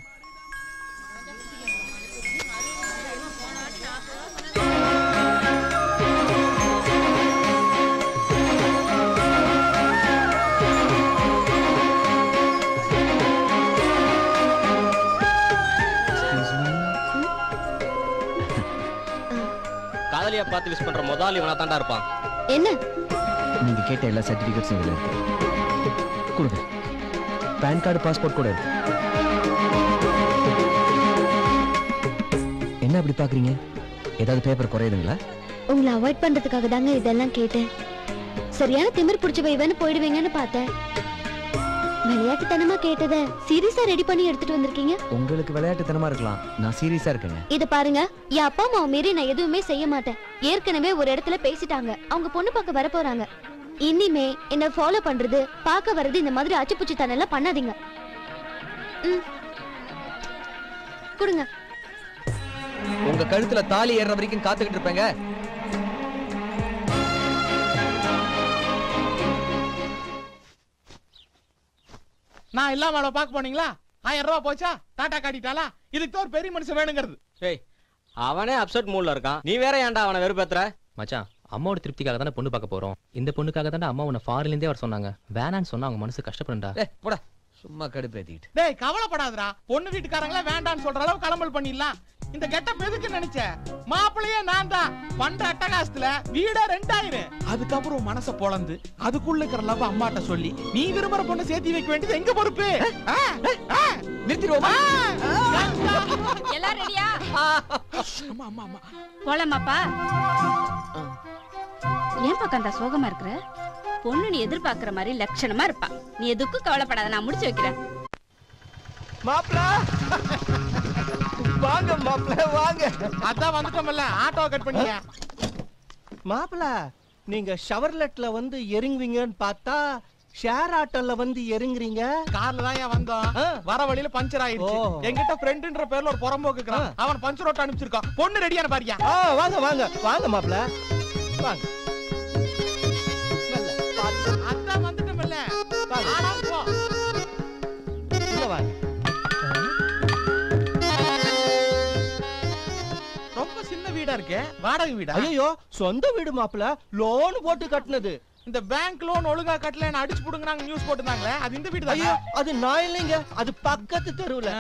C: காதலியா பார்த்து விஷ் பண்ற முதல் இவனா தாண்டா இருப்பான்.
B: என்ன
A: நீங்க கேட்ட எல்லா சர்டிபிகேட்ஸும் இதுல இருக்கு. கொடுங்க. பேன் கார்டு, பாஸ்போர்ட் கூட இருக்கு. என்ன அப்படி பாக்குறீங்க? ஏதாவது பேப்பர் குறையுதுங்களா?
B: உங்களை அவாய்ட் பண்றதுக்காக தாங்க இதெல்லாம் கேட்டேன். சரியான திமிர் பிடிச்சு வைவேன்னு போயிடுவீங்கன்னு பார்த்தேன். விளையாட்டுத்தனமா கேட்டத சீரியஸா ரெடி பண்ணி எடுத்துட்டு வந்திருக்கீங்க.
A: உங்களுக்கு விளையாட்டுத்தனமா இருக்கலாம், நான் சீரியஸா இருக்கேங்க.
B: இத பாருங்க, என் அப்பா அம்மாவை மீறி நான் எதுவுமே செய்ய மாட்டேன். ஏற்கனவே ஒரு இடத்துல பேசிட்டாங்க. அவங்க பொண்ணு பார்க்க வர போறாங்க. இனிமே என்ன ஃபாலோ பண்றது, பார்க்க வர்றது இந்த மாதிரி அச்சுப்புச்சி தனெல்லாம் பண்ணாதீங்க. கொடுங்க.
C: உங்க கழுத்துல தாலி ஏற வரைக்கும் காத்துக்கிட்டு இருப்பேங்க.
D: நான் இல்லாம அவளை பார்க்க போனீங்களா? 1000 ரூபாய் போச்சா? டாடா காட்டிட்டாளா? இதுக்கு ஒரு பெரிய மனுஷன் வேணுங்கிறது.
C: ஏய் அவனே அப்செட் மூட்ல இருக்கான். நீ வேற ஏன்டா அவனை வெறுப்பேத்துற?
K: மச்சான் அம்மாவோட திருப்திக்காக தானே பொண்ணு பார்க்க போறோம். இந்த பொண்ணுக்காக தானே அம்மா உன்னை ஃபாரின்ல இருந்தே வர சொன்னாங்க. வேணான்னு சொன்னா அவங்க மனசு கஷ்டப்படும்டா.
C: போடா சும்மா கடுப்பேத்திட்டு.
D: டேய் கவலைப்படாதடா. பொண்ணு வீட்டுக்காரங்களே வேண்டான்னு சொல்ற அளவு கிளம்பல் பண்ணிடலாம். இந்த கெட்டப் எதுக்கு நினைச்ச? மாப்பிளையே நான் தான். பண்ற அட்டகாசத்துல வீடே 2000. அதுக்கப்புறம் மனச பொளந்து அதுக்குள்ள இருக்கிற லவ் அம்மாட்ட சொல்லி நீ விரும்புற பொண்ணு சேர்த்து வைக்க வேண்டியது எங்க பொறுப்பு?
C: நிறுத்திடுவோமா?
H: எல்லாம் ரெடியா?
D: அம்மா அம்மா அம்மா
H: போலாமாப்பா? ஏன் பக்கம் சோகமா இருக்கிற? பொண்ணு நீ எதிர்பார்க்கிற மாதிரி லட்சணமா இருப்பா. நீ எதுக்கும் கவலைப்படாத, நான் முடிச்சு வைக்கிறேன்.
G: மாப்ள வாங்க மாப்ள வாங்க.
D: அதான் வந்துட்டோம்ல, ஆட்டோ கட் பண்ணியா?
L: மாப்ள நீங்க ஷவர்லெட்ல வந்து இறங்குவீங்கன்னு பார்த்தா ஷேர் ஆட்டோல வந்து இறங்குறீங்க.
D: கார்ல தான் வந்தோம். வர வழியில பஞ்சர் ஆயிடுச்சு. என்கிட்ட ஃப்ரெண்ட்ன்ற பேர்ல ஒரு புறம்போக்கு இருக்கான். அவன் பஞ்சர் ஓட்ட அனுப்பிச்சிருக்கான். பொண்ணு ரெடியான பாரியா?
L: வாங்க வாங்க வாங்க மாப்ள வாங்க.
D: அதான் வந்துட்டோம்ல. ஆனா போ.
L: உள்ள வாங்க.
D: ரொம்ப சின்ன வீடா இருக்கே. வாடகை வீடா?
L: ஐயோ சொந்த வீடு மாப்ள. லோன் போட்டு கட்டினது.
D: இந்த பேங்க் லோன் ஒழுங்கா கட்டல என்ன அடிச்சு புடுங்கறாங்க நியூஸ் போட்டுதாங்களே அது இந்த வீடு
L: ஐயோ
D: தான்.
L: அது நான் இல்லைங்க, அது பக்கத்து தெருவுல.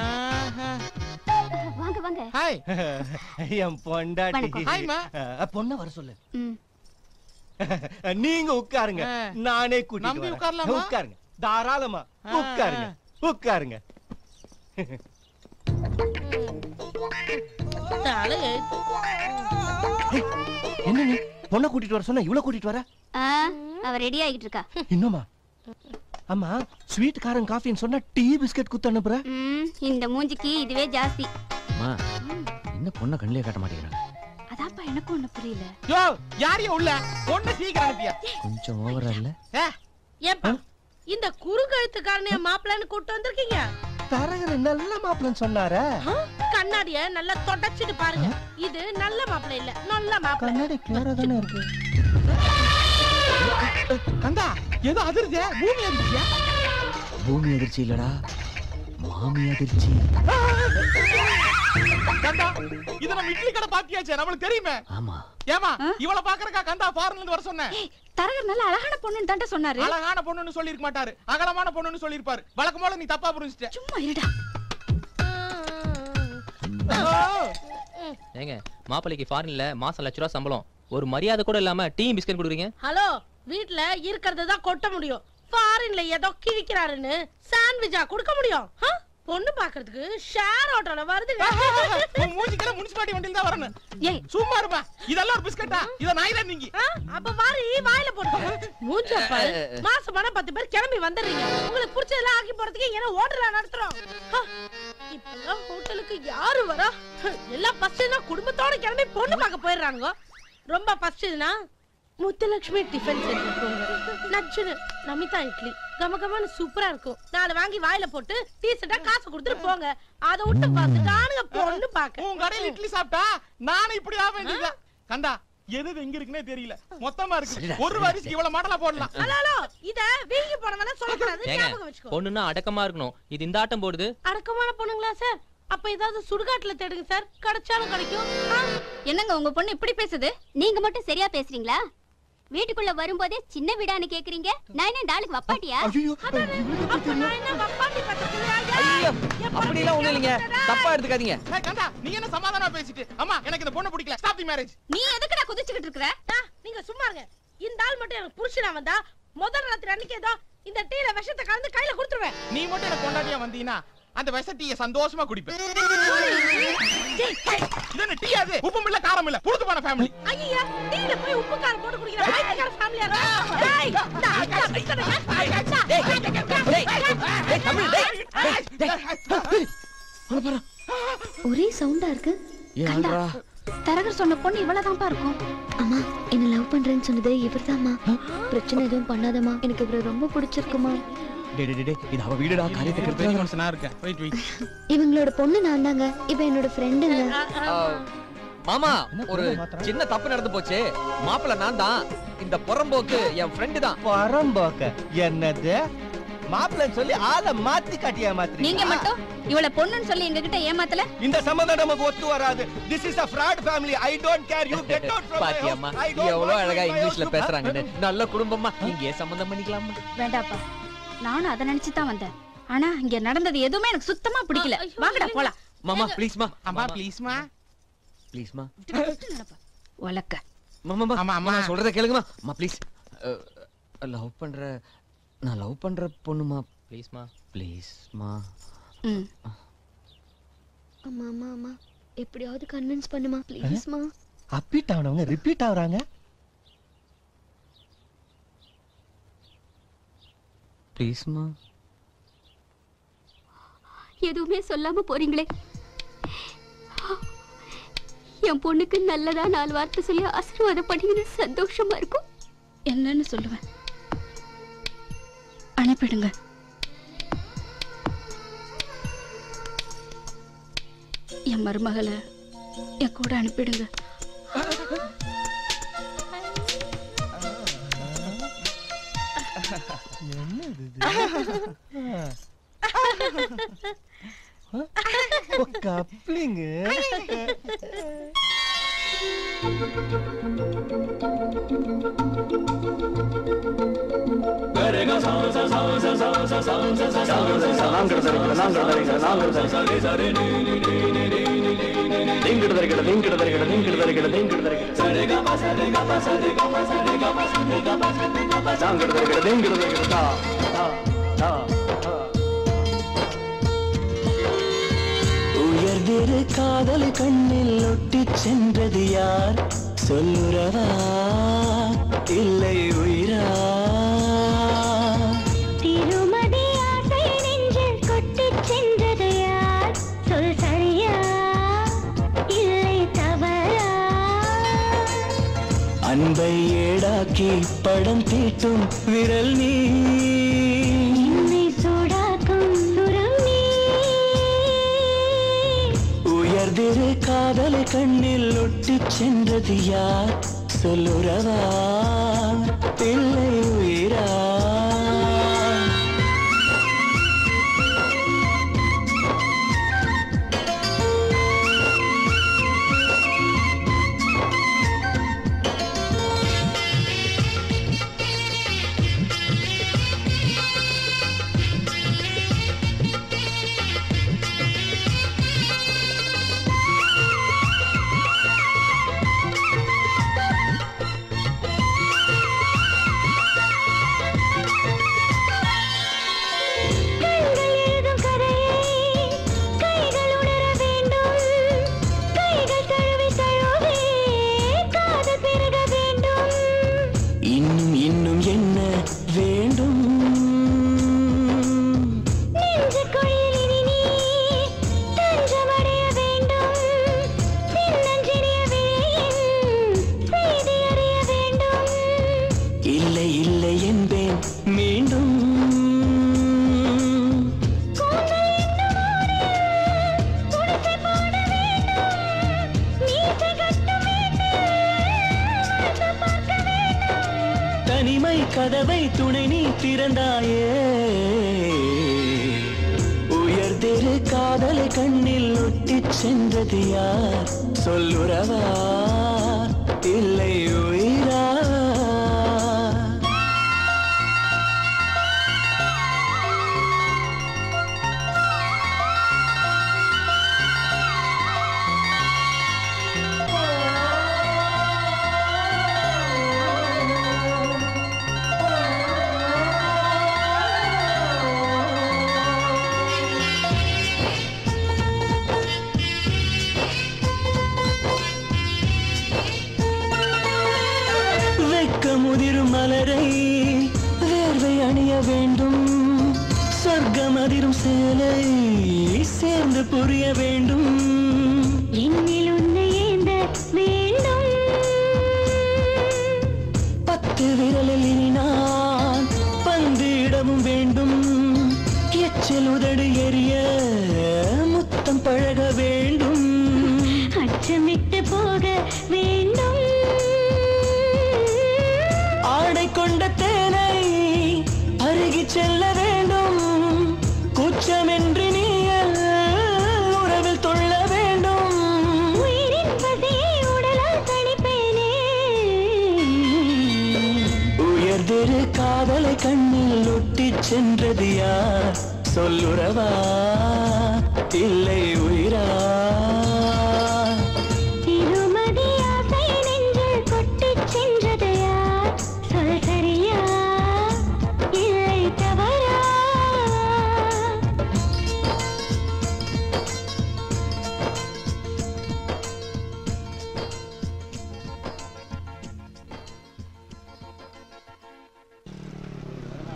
B: வாங்க வாங்க.
D: ஹாய்.
L: என் பொண்டாட்டி.
D: ஹாய்மா.
L: பொண்ண வர சொல்லு. நீங்க உட்காருங்க, நானே கூட்டிட்டு
D: நம்பி
L: வரேன்.
D: உட்காரலாமா?
L: உட்காருங்க, தாராளமா உட்காருங்க, உட்காருங்க. என்ன நீ பொண்ண கூட்டிட்டு வர சொன்ன, இவ்வளவு கூட்டிட்டு வர?
B: அவ ரெடி ஆகிட்டு இருக்கா.
L: இன்னுமா? அம்மா ஸ்வீட் காரம் காஃபின்னு சொன்னா டீ பிஸ்கட் குத்து அனுப்புற?
B: இந்த மூஞ்சிக்கு இதுவே ஜாஸ்தி.
A: அம்மா என்ன பொண்ணை கண்ணிலே காட்ட மாட்டேங்கிறாங்க.
B: அதான்ப்பா எனக்கு ஒண்ணு புரியல.
D: யோ யாரையும் உள்ள பொண்ணு சீக்கிரம் அனுப்பியா.
A: கொஞ்சம் ஓவரா இல்ல?
H: ஏப்பா இந்த குறுக்கழுத்துக்காரனே மாப்பிள்ளைன்னு கூட்டு வந்திருக்கீங்க?
L: தரகர நல்ல மாப்பிள்ளைன்னு சொன்னாரே.
H: கண்ணாடிய நல்லா தொடச்சிட்டு பாருங்க. இது நல்ல மாப்பிள்ளை இல்ல, நல்ல மாப்பிள்ளை.
L: கண்ணாடி கிளியரா தானே இருக்கு.
D: கந்தா ஏதோ அதிர்தே, பூமி அதிர்ச்சியா?
A: பூமி அதிர்ச்சி இல்லடா, மாமி அதிர்ச்சி.
D: கந்தா இது நம்ம இட்லி கடை பாத்தியாச்சே, நமக்கு தெரியுமே.
A: ஆமா.
D: ஏமா இவள பாக்குறக்கா கந்தா ஃபாரின்ல இருந்து வர சொன்னேன்.
B: தரகர் நல்ல அழகான பொண்ணுன்னு தான்டா சொன்னாரு.
D: அழகான பொண்ணுன்னு சொல்லி இருக்க மாட்டாரு, அகலமான பொண்ணுன்னு சொல்லி இருப்பாரு. வழக்கம்போல நீ தப்பா புரிஞ்சிட்ட.
B: சும்மா இருடா.
K: ஏங்க மாப்பிள்ளைக்கு ஃபாரின்ல மாசம் லட்ச ரூபா சம்பளம், ஒரு மரியாதை கூட இல்லாம டீ பிஸ்கட் கொடுக்குறீங்க.
H: ஹலோ, வீட்ல இருக்கிறது தான் கொட்ட முடியும். ஃபாரின்ல ஏதோ கிழிக்கிறாருன்னு சாண்ட்விச்சா கொடுக்க முடியும்? பொண்ணு பாக்குறதுக்கு ஷேர் ஆட்டோல வருதுங்க.
D: உன் மூஞ்சிக்கல முனிசிபாலிட்டி வண்டில தான் வரணும். ஏய் சும்மா இருப்பா, இதெல்லாம் ஒரு பிஸ்கட்டா? இத நாயில நீங்க.
H: அப்ப வாரி வாயில போடு. மூஞ்ச பாரு. மாசமான 10 பேர் கிளம்பி வந்துறீங்க. உங்களுக்கு பிடிச்சதெல்லாம் ஆக்கி போறதுக்கு என்ன ஹோட்டலா நடத்துறோம்? இப்பெல்லாம் ஹோட்டலுக்கு யாரு வரா? எல்லாம் ஃபர்ஸ்ட்னா குடும்பத்தோட கிளம்பி பொண்ணு பார்க்க போயிடுறாங்க. ரொம்ப ஃபர்ஸ்ட்னா முத்துலட்சுமி டிஃபன் சென்டர் போங்க. நச்சுன்னு நமிதா இட்லி கமகமான சூப்பரா இருக்கும். 4 வாங்கி வாயில போட்டு டீசெண்டா காசு கொடுத்துட்டு போங்க. அத விட்டு பார்த்துட்டானுங்க பொண்ணு பாக்க.
D: உன் கடையில இட்லி சாப்பிட்டா நானும் இப்படி ஆக வேண்டியதா? கண்டா எது எங்க இருக்குனே தெரியல, மொத்தமா இருக்கு. ஒரு வாரிசுக்கு இவ்வளவு மாடலா போடலாம்.
H: ஹலோ இத வீங்கி போனவன சொல்லக்கூடாது, ஞாபகம் வச்சுக்கோ.
K: பொண்ணுன்னா அடக்கமா இருக்கணும், இது இந்த ஆட்டம் போடுது.
H: அடக்கமான பொண்ணுங்களா சார்? அப்ப ஏதாவது சுடுகாட்டுல தேடுங்க சார், கிடைச்சாலும் கிடைக்கும்.
B: என்னங்க உங்க பொண்ணு இப்படி பேசுது? நீங்க மட்டும் சரியா பேசுறீங்களா? வீட்டுக்குள்ள வரும்போதே சின்ன வீடான்னு கேக்குறீங்க. நான் என்ன டாலுக்கு வப்பாட்டியா?
H: அப்ப நான் என்ன வப்பாட்டி பத்தலையா?
A: ஐயோ அப்படி எல்லாம் ஒண்ணு இல்லைங்க, தப்பா எடுத்துக்காதீங்க.
D: ஏய் கண்டா நீ என்ன சமாதானமா பேசிட்டு, அம்மா எனக்கு இந்த பொண்ணு பிடிக்கல, ஸ்டாப் தி மேரேஜ்.
B: நீ எதுக்குடா குதிச்சிட்டு இருக்கற?
H: நீங்க சும்மா இருங்க. இந்த ஆள் மட்டும் எனக்கு புருஷனா வந்தா முதல் ராத்திரி அன்னைக்கு ஏதோ இந்த டீல விஷத்தை கலந்து கையில கொடுத்துருவேன்.
D: நீ மட்டும் எனக்கு கொண்டாடியா வந்தீனா அந்த விஷட்டிய சந்தோஷமா குடிப்பேன். இது என்ன டீ? அது உப்பும் இல்ல காரம் இல்ல, புடுத்து போன ஃபேமிலி.
H: ஐயா டீல போய் உப்பு காரம் போட்டு குடிக்கிற பைத்தியக்கார ஃபேமிலியா இருக்கா? டேய்
B: ஒரே சவுண்டா இருக்கு.
A: ஏன்டா
B: தரகர் சொன்ன பொண்ணு இவளதான்ப்பா இருக்கும். அம்மா என்ன லவ் பண்றேன்னு சொன்னது இவர்தாம்மா. பிரச்சனை எதுவும் பண்ணாதம்மா, எனக்கு இவரை ரொம்ப பிடிச்சிருக்குமா.
A: இது அவ வீடுடா, காரியத்துக்கு
D: எடுத்து நான் இருக்கேன். Wait wait.
B: இவங்களோட பொண்ணு நான் தாங்க, இவ என்னோட ஃப்ரெண்டுங்க.
A: மாமா ஒரு சின்ன தப்பு நடந்து போச்சு. மாப்பிள்ள நான் தான், இந்த புறம்போக்கு என் ஃப்ரெண்டு தான்.
L: புறம்போக்கு என்னது? மாப்பிள்ளன்னு சொல்லி ஆளை மாத்தி காட்டியா மாத்திரி?
B: நீங்க மட்டும் இவள பொண்ணுன்னு சொல்லி எங்க கிட்ட ஏமாத்தல.
L: இந்த சம்பந்தம் நமக்கு ஒத்து வராது. This is a fraud family. I don't care. You get out from my house.
A: பாத்தியம்மா எவ்வளவு அழகா இங்கிலீஷ்ல பேசுறாங்கன்னு. நல்ல குடும்பமா, இங்கே சம்பந்தம் பண்ணிக்கலாமா?
B: வேண்டாப்பா, நானும் அதை நினைச்சு தான் வந்தேன். ஆனா இங்க நடந்தது எதுவுமே எனக்கு சுத்தமா பிடிக்கல. வாங்கடா போலாம்.
A: மாமா ப்ளீஸ் மா.
D: அம்மா ப்ளீஸ் மா.
A: ப்ளீஸ் மா.
B: வலக்க.
A: மாமா அம்மா சொல்றத கேளுங்கமா. அம்மா ப்ளீஸ். நான் லவ் பண்ற பொண்ணுமா.
K: ப்ளீஸ் மா.
A: ப்ளீஸ் மா.
B: அம்மா அம்மா அம்மா எப்படியாவது கன்வின்ஸ் பண்ணுமா ப்ளீஸ் மா.
L: அப்பீட் ஆனவங்க ரிப்பீட் ஆவறாங்க.
A: ப்ளீஸ் மா.
B: எதுவுமே சொல்லாம போறீங்களே. என் பொண்ணுக்கு நல்லதா 4 வார்த்தை சொல்லி ஆசீர்வாதம் பண்ணீங்கன்னா சந்தோஷமா இருக்கும். என்னன்னு சொல்லுவேன், அனுப்பிடுங்க. என் மருமகளை என் கூட அனுப்பிடுங்க.
L: கப்ளிங்.
E: உயர்திரு காதல் கண்ணில் ஒட்டி சென்றது யார் சொல்லுறவா இல்லை உயிரா
I: திருமதி ஆசை நெஞ்சில் கொட்டி சென்றது யார் சொல் சரியா இல்லை தவறா
E: அன்பை ஏடாக்கி படம் தீட்டும் விரல் நீ
I: என்னை சூடாக்கும் சுரம் நீ
E: உயர்திரு காதல் கண்ணில் ஒட்டி சென்றது யார் சொல்லுறவா இல்லை உயிரா கதவை துணை நீ திறந்தாயே உயர்திரு காதலை கண்ணில் ஒட்டி சென்றது யார் சொல்லுறவா இல்லை உயிரா முதிரும் மலரை வேர்வை அணிய வேண்டும் சொர்க்கம் அதிரும் சேலை சேர்ந்து புரிய வேண்டும்
I: என்னில் உன்னை ஏந்த வேண்டும்
E: 10 விரலில் இனி நான் பந்திடவும் வேண்டும் எச்சில் உதடு எரிய முத்தம் பழக வேண்டும்
I: அச்சமிட்டு போக வேண்டும்
E: ஆடை கொண்ட தேனை அருகி செல்ல வேண்டும் குச்சமின்றி நீ உறவில் தொள்ள வேண்டும்
I: உயிரின் பசியை உடலால் தணிப்பேனே
E: உயர்திரு காதலை கண்ணில் ஒட்டி சென்றது யார் சொல்லுறவா இல்லை உயிரா
I: திருமதி ஆசை நெஞ்சில் கொட்டி சென்றது யார் சொல் சரியா இல்லை தவறா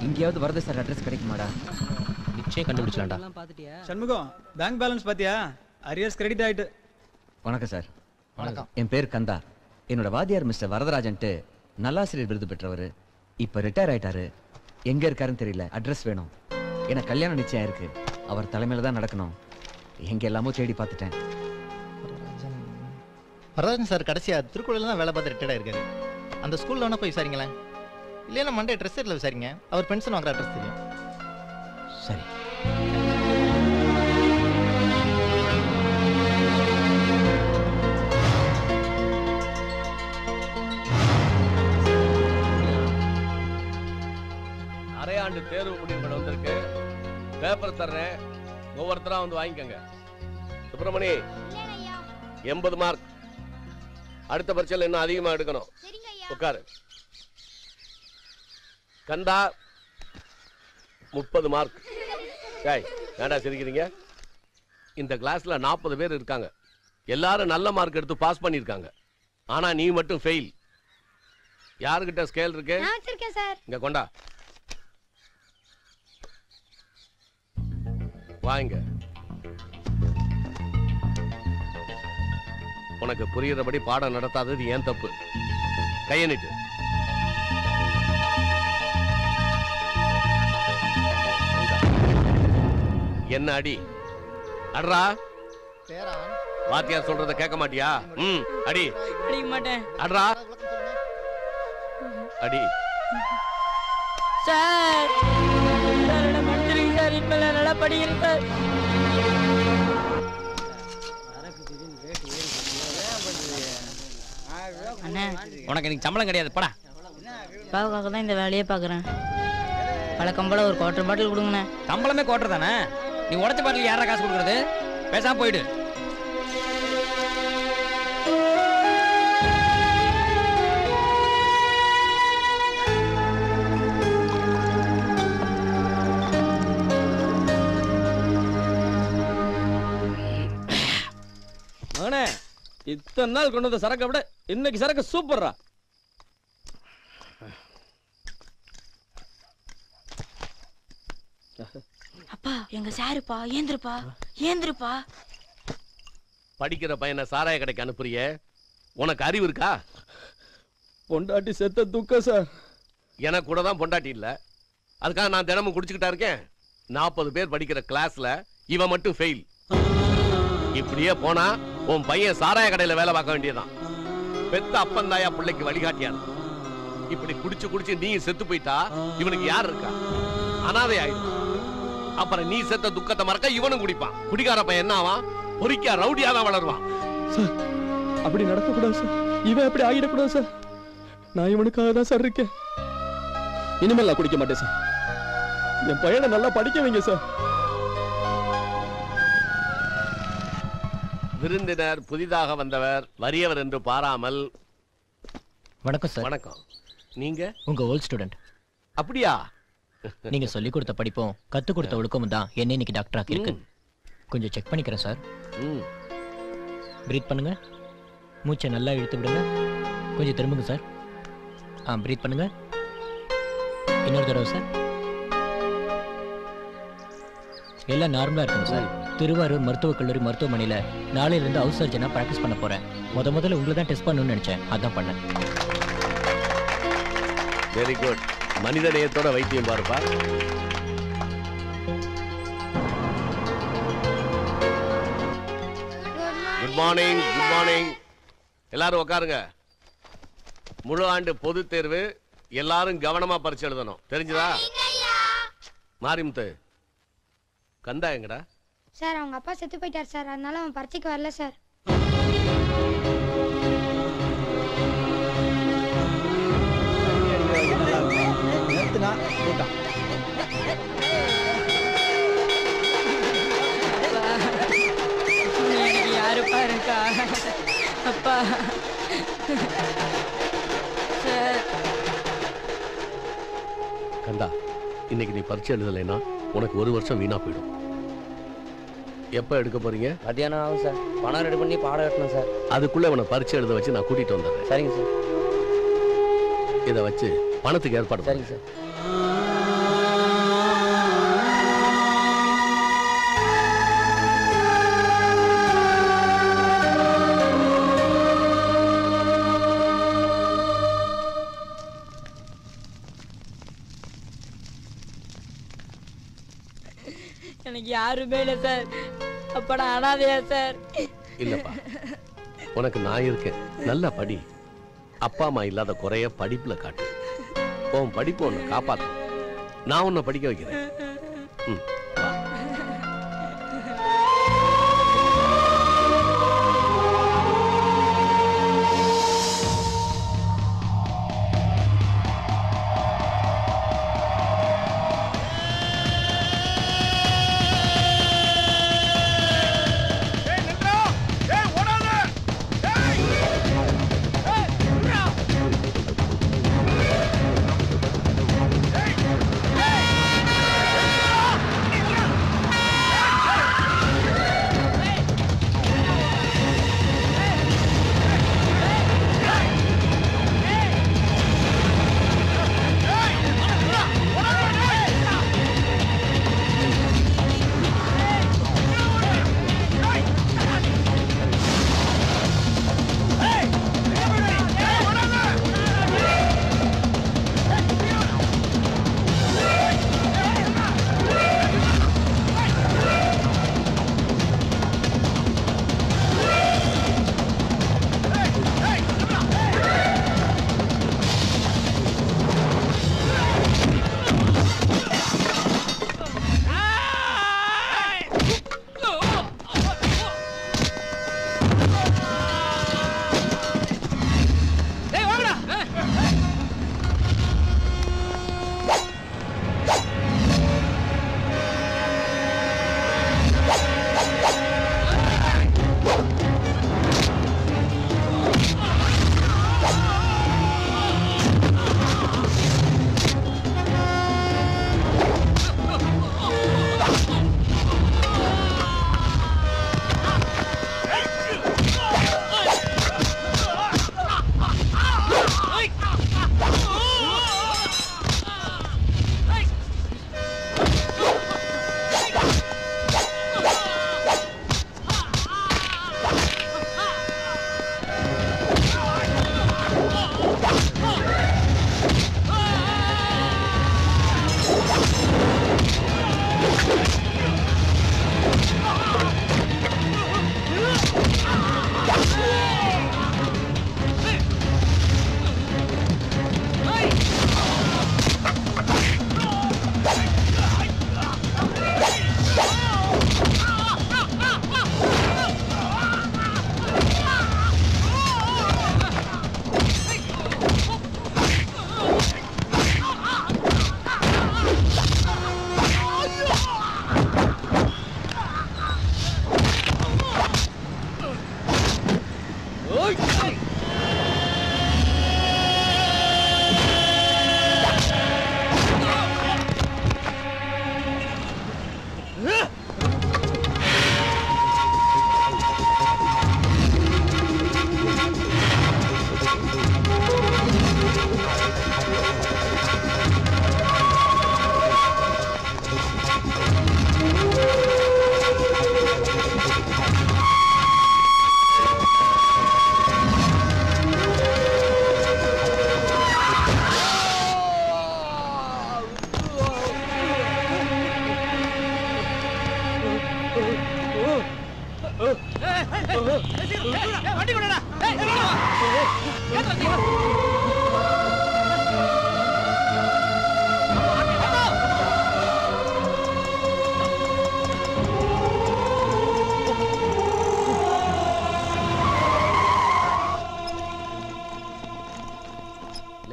A: இங்கேயாவது வரது சார் அட்ரஸ் கிடைக்குமாடா?
K: நிச்சயம் கண்டுபிடிச்சலாம்டா.
G: சண்முகம் பேங்க் பேலன்ஸ் பாத்தியா? அரியர்ஸ் கிரெடிட் ஆயிட்டு.
A: வணக்கம் சார்.
L: வணக்கம்.
A: என் பேர் கந்தா. என்னோட வாத்தியார் மிஸ்டர் வரதராஜன்ட்டு நல்லாசிரியர் விருது பெற்றவர். இப்ப ரிட்டையர் ஆயிட்டாரு. எங்க இருக்காருன்னு தெரியல. அட்ரஸ் வேணும். எனக்கு கல்யாணம் நிச்சயம் இருக்கு. அவர் தலைமையில தான் நடக்கணும். எங்க எல்லாமோ தேடி பார்த்துட்டேன்.
L: வரதராஜன் சார் கடைசியா திருக்குறள் தான் வேலை பார்த்து ரிட்டையர்ட் ஆயிருக்காரு. அந்த ஸ்கூல்ல வேணா போய் விசாரிங்களேன். இல்லையா மண்டே ட்ரெஸ் எடுல விசாரிங்க. அவர் பென்ஷன் வாங்குற அட்ரஸ் தெரியும்.
A: சரி.
M: பேப்பர் தர்றேன், ஒவ்வொருத்தரா வந்து வாங்கிக்கங்க. சுப்பிரமணி 80 மார்க். அடுத்த பரீட்சையில் இன்னும் அதிகமா எடுக்கணும். உட்காரு. கந்தா 30 மார்க். ஏய், ஏன்டா சிரிக்கிறீங்க? இந்த கிளாஸ்ல 40 பேர் இருக்காங்க. எல்லாரும் நல்ல மார்க் எடுத்து பாஸ் பண்ணிருக்காங்க. ஆனா நீ மட்டும் ஃபெயில். யாருக்கிட்ட ஸ்கேல் இருக்கு?
B: நான் வச்சிருக்கேன் சார்.
M: இங்க கொண்டா. வாங்க. உனக்கு புரியுறபடி பாடம் நடத்தாதது ஏன் தப்பு? கையை நீட்டு. என்ன அடி? அட்ரா. வாத்தியார் சொல்றத கேட்க மாட்டியா? அடி.
N: அடிக்க மாட்டேன்.
M: அட்ரா. அடி.
N: சார் சார் மன்னிச்சிருங்க சார். இப்ப நல்லா படிக்கிறேன் சார். அண்ணா,
F: உனக்கு இன்னைக்கு சம்பளம் கிடையாது, போடா.
N: பாவுக்காக தான் இந்த வேலையே பார்க்குறேன். வழக்கம் போல ஒரு குவார்டர் பாட்டில் கொடுங்கண்ணே.
F: சம்பளமே குவார்டர் தானே? நீ உடச்ச பாட்டில் யாரா காசு கொடுக்குறது? பேசாம போயிடு.
C: மகனே, இத்தனை நாள் கொண்டு வந்த சரக்கை விட இன்னைக்கு சரக்கு சூப்பர்ரா.
N: அப்பா, எங்க சாருப்பா. ஏந்திருப்பா ஏந்திருப்பா.
M: படிக்கிற பையனை சாராய கடைக்கு அனுப்புறிய, உனக்கு அறிவு இருக்கா?
C: பொண்டாட்டி செத்த துக்கம் சார்.
M: எனக்கு கூட தான் பொண்டாட்டி இல்ல, அதுக்காக நான் தினமும் குடிச்சுக்கிட்டா இருக்கேன். 40 பேர் படிக்கிற கிளாஸ்ல இவன் மட்டும் ஃபெயில். இப்படியே போனா உன் பையன் சாராய கடையில வேலை பார்க்க வேண்டியதான். பெத்த அப்பந்தாயா பிள்ளைக்கு வழிகாட்டியார். இப்படி குடிச்சு குடிச்சு நீ செத்து போயிட்டா இவனுக்கு யார் இருக்கா? அனாதை ஆயிடும். அப்புறம் நீ செத்த துக்கத்தை மறக்க இவனும் குடிப்பான். குடிக்கார பையன் என்ன ஆவான்? பொறிக்கா ரவுடியா தான் வளருவான்.
C: சார், அப்படி நடக்கக்கூடாது சார். இவன் அப்படி ஆகிடக்கூடாது சார். நான் இவனுக்காக தான் சார் இருக்கேன். இனிமேல் நான் குடிக்க மாட்டேன் சார். என் பையனை நல்லா படிக்க வைங்க சார்.
M: விருந்தினர் புதிதாக வந்தவர், வறியவர் என்று பாராமல்.
O: வணக்கம் சார்.
M: வணக்கம். நீங்க?
O: உங்க ஓல்ட் ஸ்டூடெண்ட்.
M: அப்படியா?
O: நீங்க சொல்லி கொடுத்த படிப்பும் கத்து கொடுத்த ஒழுக்கமும் தான் என்ன இன்னைக்கு டாக்டர் ஆக்கியிருக்கு. கொஞ்சம் செக் பண்ணிக்கிறேன் சார். பிரீத் பண்ணுங்க. மூச்சை நல்லா இழுத்து விடுங்க. கொஞ்சம் திரும்புங்க சார். பிரீத் பண்ணுங்க. இன்னொரு தடவை சார். எல்லாம் நார்மலா இருக்குங்க சார். திருவாரூர் மருத்துவக் கல்லூரி மருத்துவமனையில நாளையிலிருந்து ஹவுஸ் சர்ஜனா பிராக்டிஸ் பண்ண போறேன். முதல்ல உங்களை தான் டெஸ்ட் பண்ணணும்னு நினைச்சேன், அதான் பண்ணேன்.
M: Very good. மனித நேயத்தோட வைத்தியம் பாருப்பா. Good morning. Good morning. எல்லாரும் உட்காருங்க. முழு ஆண்டு பொது தேர்வு, எல்லாரும் கவனமா பரிசு எழுதணும். தெரிஞ்சதா? மாரிமுத்து, கந்தா எங்கடா?
B: சார், அவங்க அப்பா செத்து போயிட்டார் சார், அதனால அவன் பரீட்சைக்கு வரல சார்.
N: யாருப்பா இருக்கா? அப்பா
M: கந்தா, இன்னைக்கு நீ பரீட்சை எழுதலைன்னா உனக்கு 1 வருஷம் வீணா போயிடும். எப்ப எடுக்க போறீங்க?
C: மத்தியானம் ஆகும் சார். பணம் ரெடி பண்ணி பாடம் எடுக்கணும் சார்.
M: அதுக்குள்ள உன பரீட்சை எழுத வச்சு நான் கூட்டிட்டு வந்துடுறேன்.
C: சரிங்க சார்.
M: இதை வச்சு பணத்துக்கு ஏற்பாடு.
C: சரிங்க சார்.
N: எனக்கு யாருமே இல்லை சார். அப்ப நான் அனாதையா சார்?
M: இல்லப்பா, உனக்கு நான் இருக்கேன். நல்லா படி. அப்பா அம்மா இல்லாத குறைய படிப்புல காட்டு. உன் படிப்பு உன்னை காப்பாத்து. நான் உன்னை படிக்க வைக்கிறேன்.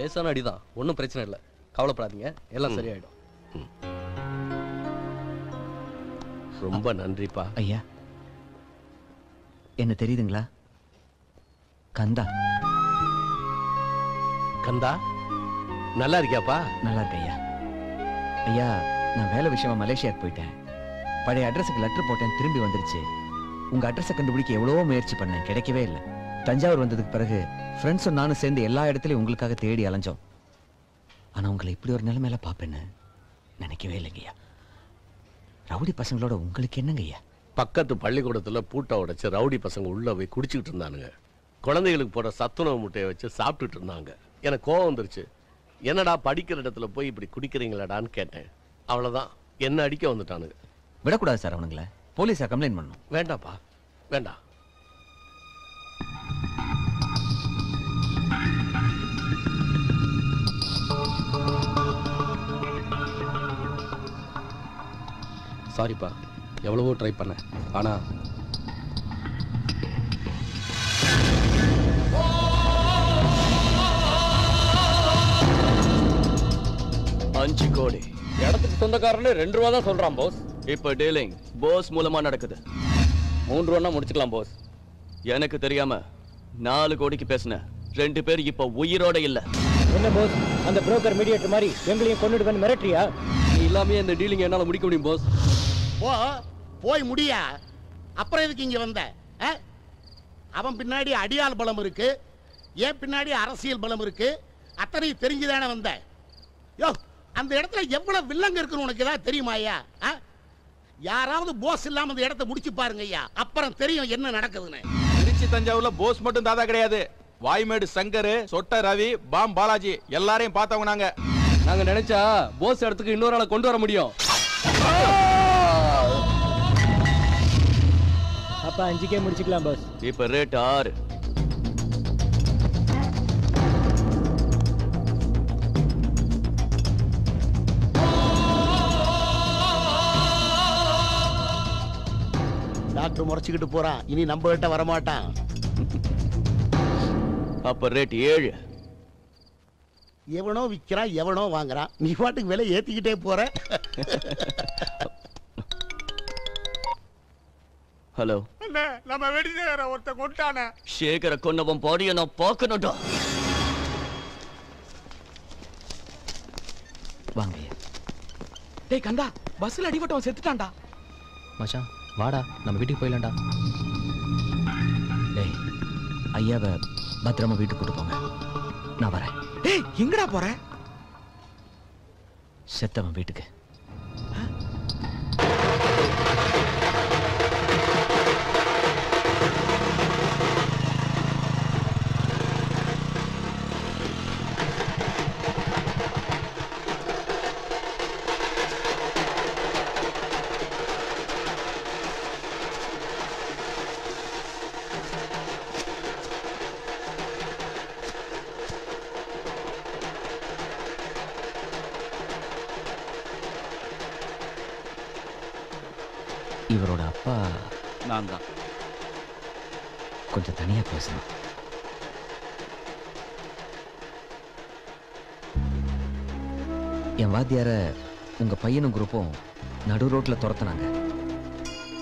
C: லேசான அடிதான், ஒன்றும் பிரச்சனை இல்லை, கவலைப்படாதீங்க, எல்லாம் சரியாயிடும்.
M: ரொம்ப நன்றிப்பா.
A: ஐயா, என்ன தெரியுதுங்களா? கந்தா.
M: கந்தா, நல்லா இருக்கியாப்பா?
A: நல்லா இருக்க ஐயா. ஐயா, நான் வேலை விஷயமா மலேசியாவுக்கு போயிட்டேன். பழைய அட்ரஸுக்கு லெட்டர் போட்டேன், திரும்பி வந்துருச்சு. உங்க அட்ரஸை கண்டுபிடிக்க எவ்வளவோ முயற்சி பண்ணேன், கிடைக்கவே இல்லை. தஞ்சாவூர் வந்ததுக்கு பிறகு ஃப்ரெண்ட்ஸும் நானும் சேர்ந்து எல்லா இடத்துலையும் உங்களுக்காக தேடி அலைஞ்சோம். ஆனா உங்களை இப்படி ஒரு நிலைமையில பாப்பேன்னு நினைக்கவே இல்லைங்கய்யா. ரவுடி பசங்களோட உங்களுக்கு என்னங்க ஐயா?
M: பக்கத்து பள்ளிக்கூடத்துல பூட்டை உடைச்சு ரவுடி பசங்க உள்ள போய் குடிச்சுக்கிட்டு இருந்தானுங்க. குழந்தைகளுக்கு போற சத்துணவு முட்டையை வச்சு சாப்பிட்டுட்டு இருந்தாங்க. எனக்கு கோவம் வந்துருச்சு. என்னடா படிக்கிற இடத்துல போய் இப்படி குடிக்கிறீங்களாடான்னு கேட்டேன். அவ்வளவுதான், என்ன அடிக்க வந்துட்டானுங்க.
A: விடக்கூடாது சார் அவனுங்கள, போலீஸா கம்ப்ளைண்ட் பண்ணணும்.
M: வேண்டாப்பா, வேண்டாம்.
C: சாரிப்பா, எவ்வளவோ ட்ரை பண்ணேன், ஆனா
P: அஞ்சு கோடி இடத்துக்கு சொந்தக்காரன்னு 2 ரூபா தான் சொல்றான் போஸ். இப்ப டீலிங் போஸ் மூலமா நடக்குது. 3 ரூபா முடிச்சுக்கலாம் போஸ். எனக்கு தெரியாம 4 கோடிக்கு பேசின 2 பேர் இப்ப உயிரோட இல்ல.
O: என்ன போஸ், அந்த புரோக்கர் மீடியேட்டர் மாதிரி எங்களையும் கொண்டுடுவேன்னு மிரட்டுறியா?
C: நீ இல்லாமே இந்த டீலிங் என்னால முடிக்க முடியும் போஸ்.
D: போய் முடியா, அப்புறம் எதுக்கு இங்க வந்த? அவன் பின்னாடி அடியாள் பலம் இருக்கு, ஏன் பின்னாடி அரசியல் பலம் இருக்கு, அத்தனை தெரிஞ்சுதானே வந்த? யோ, அந்த இடத்துல எவ்வளவு வில்லங்க இருக்குன்னு உனக்கு ஏதாவது தெரியுமா ஐயா? யாராவது போஸ் இல்லாம அந்த இடத்தை முடிச்சு பாருங்க ஐயா, அப்புறம் தெரியும் என்ன நடக்குதுன்னு.
G: திருச்சி தஞ்சாவூர்ல போஸ் மட்டும் தாதா கிடையாது, வாய்மேடு சங்கர், சொட்ட ரவி, பாம் பாலாஜி எல்லாரையும் பார்த்தவங்க நாங்க.
C: நாங்க நினைச்சா போஸ் இடத்துக்கு இன்னொரு ஆளை கொண்டு வர முடியும்.
O: அப்ப 5K முடிச்சுக்கலாம் பாஸ்.
P: இப்ப ரேட் 6.
D: டாக்டர் முறைச்சுக்கிட்டு போறான், இனி நம்ம கிட்ட வரமாட்டான்.
P: அப்ப ரேட் 7.
D: எவனோ விக்கிறான், எவனோ வாங்குறான், நீ பாட்டுக்கு விலை ஏத்திக்கிட்டே போற.
P: ஹலோ,
D: நம்ம வெடிசேகர ஒருத்த கொண்டானே,
P: சேகர கொன்னவன் பாடிய நான் பார்க்கணும்டா.
A: வாங்க.
D: டேய் கந்தா, பஸ்ல அடிபட்டவன் செத்துட்டான்டா.
K: மச்சான் வாடா, நம்ம வீட்டுக்கு போயிடலாம்டா.
A: டேய், ஐயாவை பத்திரமா வீட்டுக்கு கூட்டு போங்க, நான் வரேன்.
D: டேய், எங்கடா போற?
A: செத்தவன் வீட்டுக்கு. இவரோட அப்பா
P: நான் தான்.
A: கொஞ்சம் தனியா பேசணும். என் வாத்தியார உங்க பையனும் குரூப்பும் நடு ரோட்ல துரத்துனாங்க.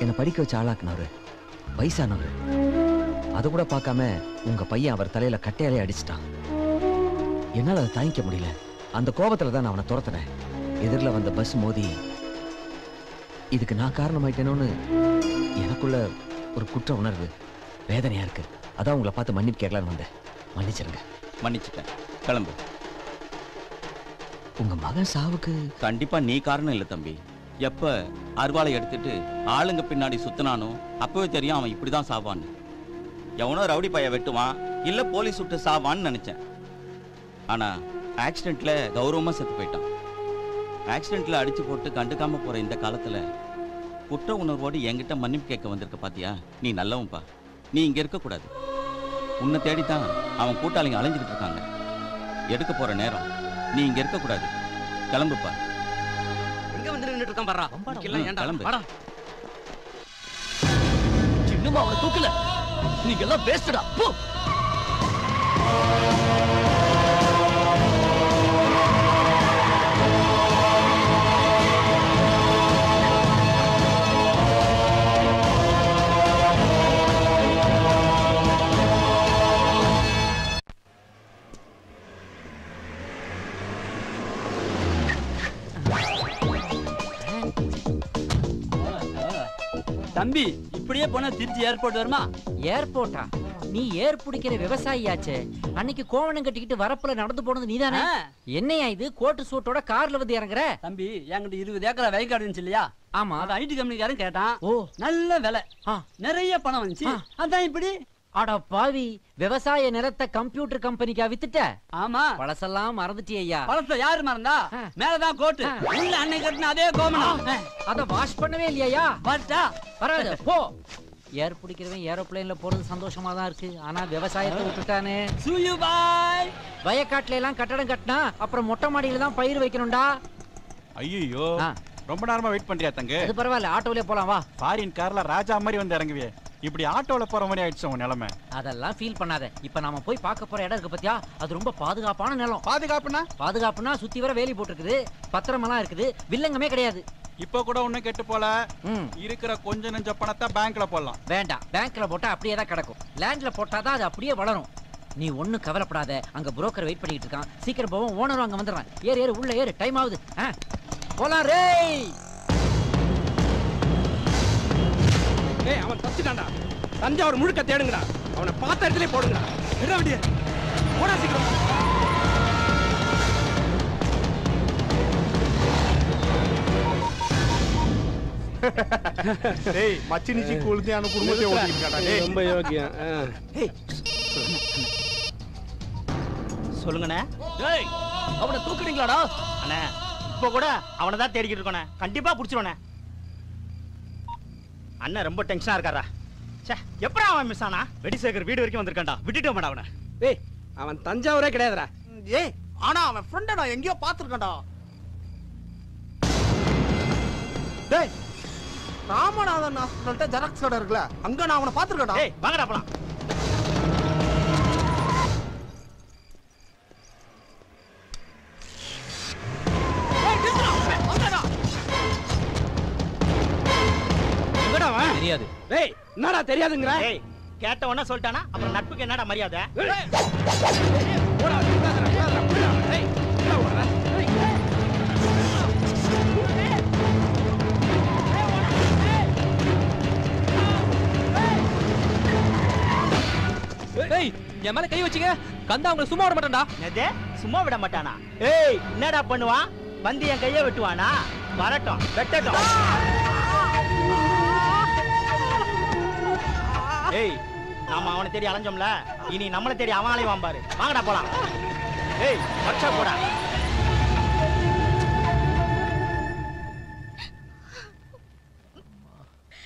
A: என்னை படிக்க வச்சு ஆளாக்குனவரு, வயசானவரு. அதை கூட பார்க்காம உங்க பையன் அவர் தலையில கட்டையாலே அடிச்சிட்டான். என்னால அதை தாங்கிக்க முடியல. அந்த கோபத்துல தான் நான் அவனை துரத்துனேன். எதிரில் வந்த பஸ் மோதி இதுக்கு நான் காரணமாயிட்டேனோன்னு எனக்குள்ள ஒரு குற்ற உணர்வு, வேதனையா இருக்கு. அதான் உங்களை பார்த்து மன்னிப்பு கேட்கலான்னு வந்தேன். மன்னிச்சிருங்க.
P: மன்னிச்சுட்டேன், கிளம்பு.
A: உங்க மகன் சாவுக்கு
P: கண்டிப்பா நீ காரணம் இல்ல தம்பி. எப்ப அருவாளை எடுத்துட்டு ஆளுங்க பின்னாடி சுத்தினானோ அப்பவே தெரியும் அவன் இப்படிதான் சாவான்னு. எவனோ ரவுடி பைய வெட்டுவான், இல்ல போலீஸ் விட்டு சாவான்னு நினைச்சேன். ஆனா ஆக்சிடென்ட்ல கௌரவமா செத்து போயிட்டான். ஆக்சிடென்ட்ல அடிச்சு போட்டு கண்டுக்காம போற இந்த காலத்துல குற்ற உணர்வோடு என்கிட்ட மன்னிப்பு கேட்க வந்திருக்க பாத்தியா? நீ நல்லவன்பா. நீ இங்க இருக்க கூடாது. உன்னை தேடித்தான் அவன் கூட்டாளிங்க அலைஞ்சுக்கிட்டு இருக்காங்க. எடுக்க போற நேரம். நீ இங்க இருக்க கூடாது. கிளம்புப்பா.
F: எங்க வந்து நின்னுட்டு இருக்கான் பாறா.
P: கிளம்பு.
F: வாடா.
P: இன்னும் அவனை தூக்கல. நீங்க எல்லாம் வேஸ்டடா. போ.
J: தம்பி இப்படியே போனா திருச்சி ஏர்போர்ட் வருமா?
F: ஏர்போர்ட்டா? நீ ஏர் பிடிக்கிற விவசாயியாச்சே. அன்னைக்கு கோவணம் கட்டிக்கிட்டு வரப்புல நடந்து போனது நீதானே? என்னையா இது கோட்டு சூட்டோட கார்ல வந்து இறங்குற?
J: தம்பி என்கிட்ட 20 ஏக்கர் வயக்காடு இருந்துச்சு இல்லையா?
F: ஆமா.
J: அது ஐடி கம்பெனிக்காரன் கேட்டான்.
F: ஓ,
J: நல்ல விலை, நிறைய பணம் வந்துச்சு. அதான் இப்படி.
F: அட பாவி, விவசாய நிலத்தை கம்ப்யூட்டர் கம்பெனிக்கா வித்துட்ட?
J: ஆமா.
F: பழசெல்லாம் மறந்துட்டியா?
J: பழச யாரு மறந்தா? மேலதான் கோட்டு, உள்ள அன்னைக்கு கட்டின அதே கோமணம்.
F: அத வாஷ் பண்ணவே இல்லையா?
J: வாட்டா
F: பரவாயில்ல போ. ஏர் பிடிக்கிறவன் ஏரோப்ளேன்ல போறது சந்தோஷமா தான் இருக்கு. ஆனா விவசாயத்தை விட்டுட்டானே.
J: சூயு பாய்.
F: வயக்காட்டுல எல்லாம் கட்டடம் கட்டினா அப்புறம் மொட்டை மாடியில தான் பயிர் வைக்கணும்டா.
Q: ஐயோ, ரொம்ப நேரமா வெயிட் பண்றியா தங்க?
F: அது பரவாயில்ல, ஆட்டோலயே போலாம் வா.
Q: ஃபாரின் கார்ல ராஜா மாதிரி வந்து இறங்குவியே, இப்படி ஆட்டோல போற மாதிரி ஆயிடுச்சு உன் நிலைமை.
F: அதெல்லாம் ஃபீல் பண்ணாத. இப்ப நாம போய் பார்க்க போற இடம் இருக்கு பாத்தியா, அது ரொம்ப பாதுகாப்பான நிலம். பாதுகாப்புனா சுத்தி வர வேலி போட்டுருக்குது, பத்திரமெல்லாம் இருக்குது, வில்லங்கமே கிடையாது.
Q: இப்ப கூட ஒண்ணும் கெட்டு போல. இருக்கிற கொஞ்ச நெஞ்ச பணத்தை பேங்க்ல போடலாம்.
F: வேண்டாம், பேங்க்ல போட்டா அப்படியே தான் கிடக்கும். லேண்ட்ல போட்டாதான் அது அப்படியே வளரும். நீ ஒண்ணும் கவலைப்படாத, அங்க புரோக்கர் வெயிட் பண்ணிட்டு இருக்கான். சீக்கிரம் போவோம், ஓனரும் அங்க வந்துடுறான். ஏறு ஏறு, உள்ள ஏறு, டைம் ஆகுது. போலாம் ரே.
C: ஏய், அவன் தப்பிச்சிட்டான்டா. தஞ்சாவூர் முழுக்க தேடுங்கடா. அவனை பார்த்த இடத்துலயே போடுங்கடா. என்ன வண்டிய போடா சீக்கிரம்.
D: டேய், மச்சினிச்சி குழுந்தையான குடும்பத்தை ஓட்டிட்டாடா. டேய்,
C: ரொம்ப யோக்கியம்.
L: சொல்லுங்கண்ணே.
J: டேய், அவனை தூக்குறீங்களாடா?
L: அண்ணே, இப்போ கூட அவனை தான் தேடிக்கிட்டு இருக்கோண்ணே. கண்டிப்பா புடிச்சிருவோண்ணே. அண்ணன் ரொம்ப டென்ஷனா இருக்காரா? ச்சே, எப்படா அவன் மிஸ் ஆனா? வெடிசேகர் வீடு வரைக்கும் வந்திருக்கான்டா. விட்டுட்டோம் மேடம் அவனை.
C: ஏய், அவன் தஞ்சாவூரே கிடையாதுடா.
D: ஏய், ஆனா அவன் ஃப்ரெண்ட நான் எங்கேயோ பாத்துர்க்கேன்டா. டேய், ராமநாதன் ஹாஸ்பிடல்ட்ட ஜெராக்ஸ் கடை இருக்குல, அங்க நான் அவனை பாத்துர்க்கேன்டா.
L: ஏய், வாங்கடா போலாம்.
K: தெரியாது.
C: ஏய், என்னடா தெரியாதுங்கற?
L: ஏய், கேட்டவன சொல்லிட்டானா அப்புறம் நட்புக்கு என்னடா மரியாதை?
C: போடா, விடாதடா. ஏய், என்ன ஓடுற?
K: ஏய், என் மேல கை வச்சீங்க, கந்தா உங்களை சும்மா விட மாட்டான்டா.
L: என்னது? சும்மா விட மாட்டானா? ஏய், என்னடா பண்ணுவான்? வந்து என் கையை வெட்டுவானா? வரட்டும், வெட்டட்டும். ஏய், நாம அவனை தேடி அலைஞ்சோம்ல, இனி நம்மளை தேடி அவன் அலைவான் பாரு. வாங்கடா போலாம். ஏய், வச்சா போடா.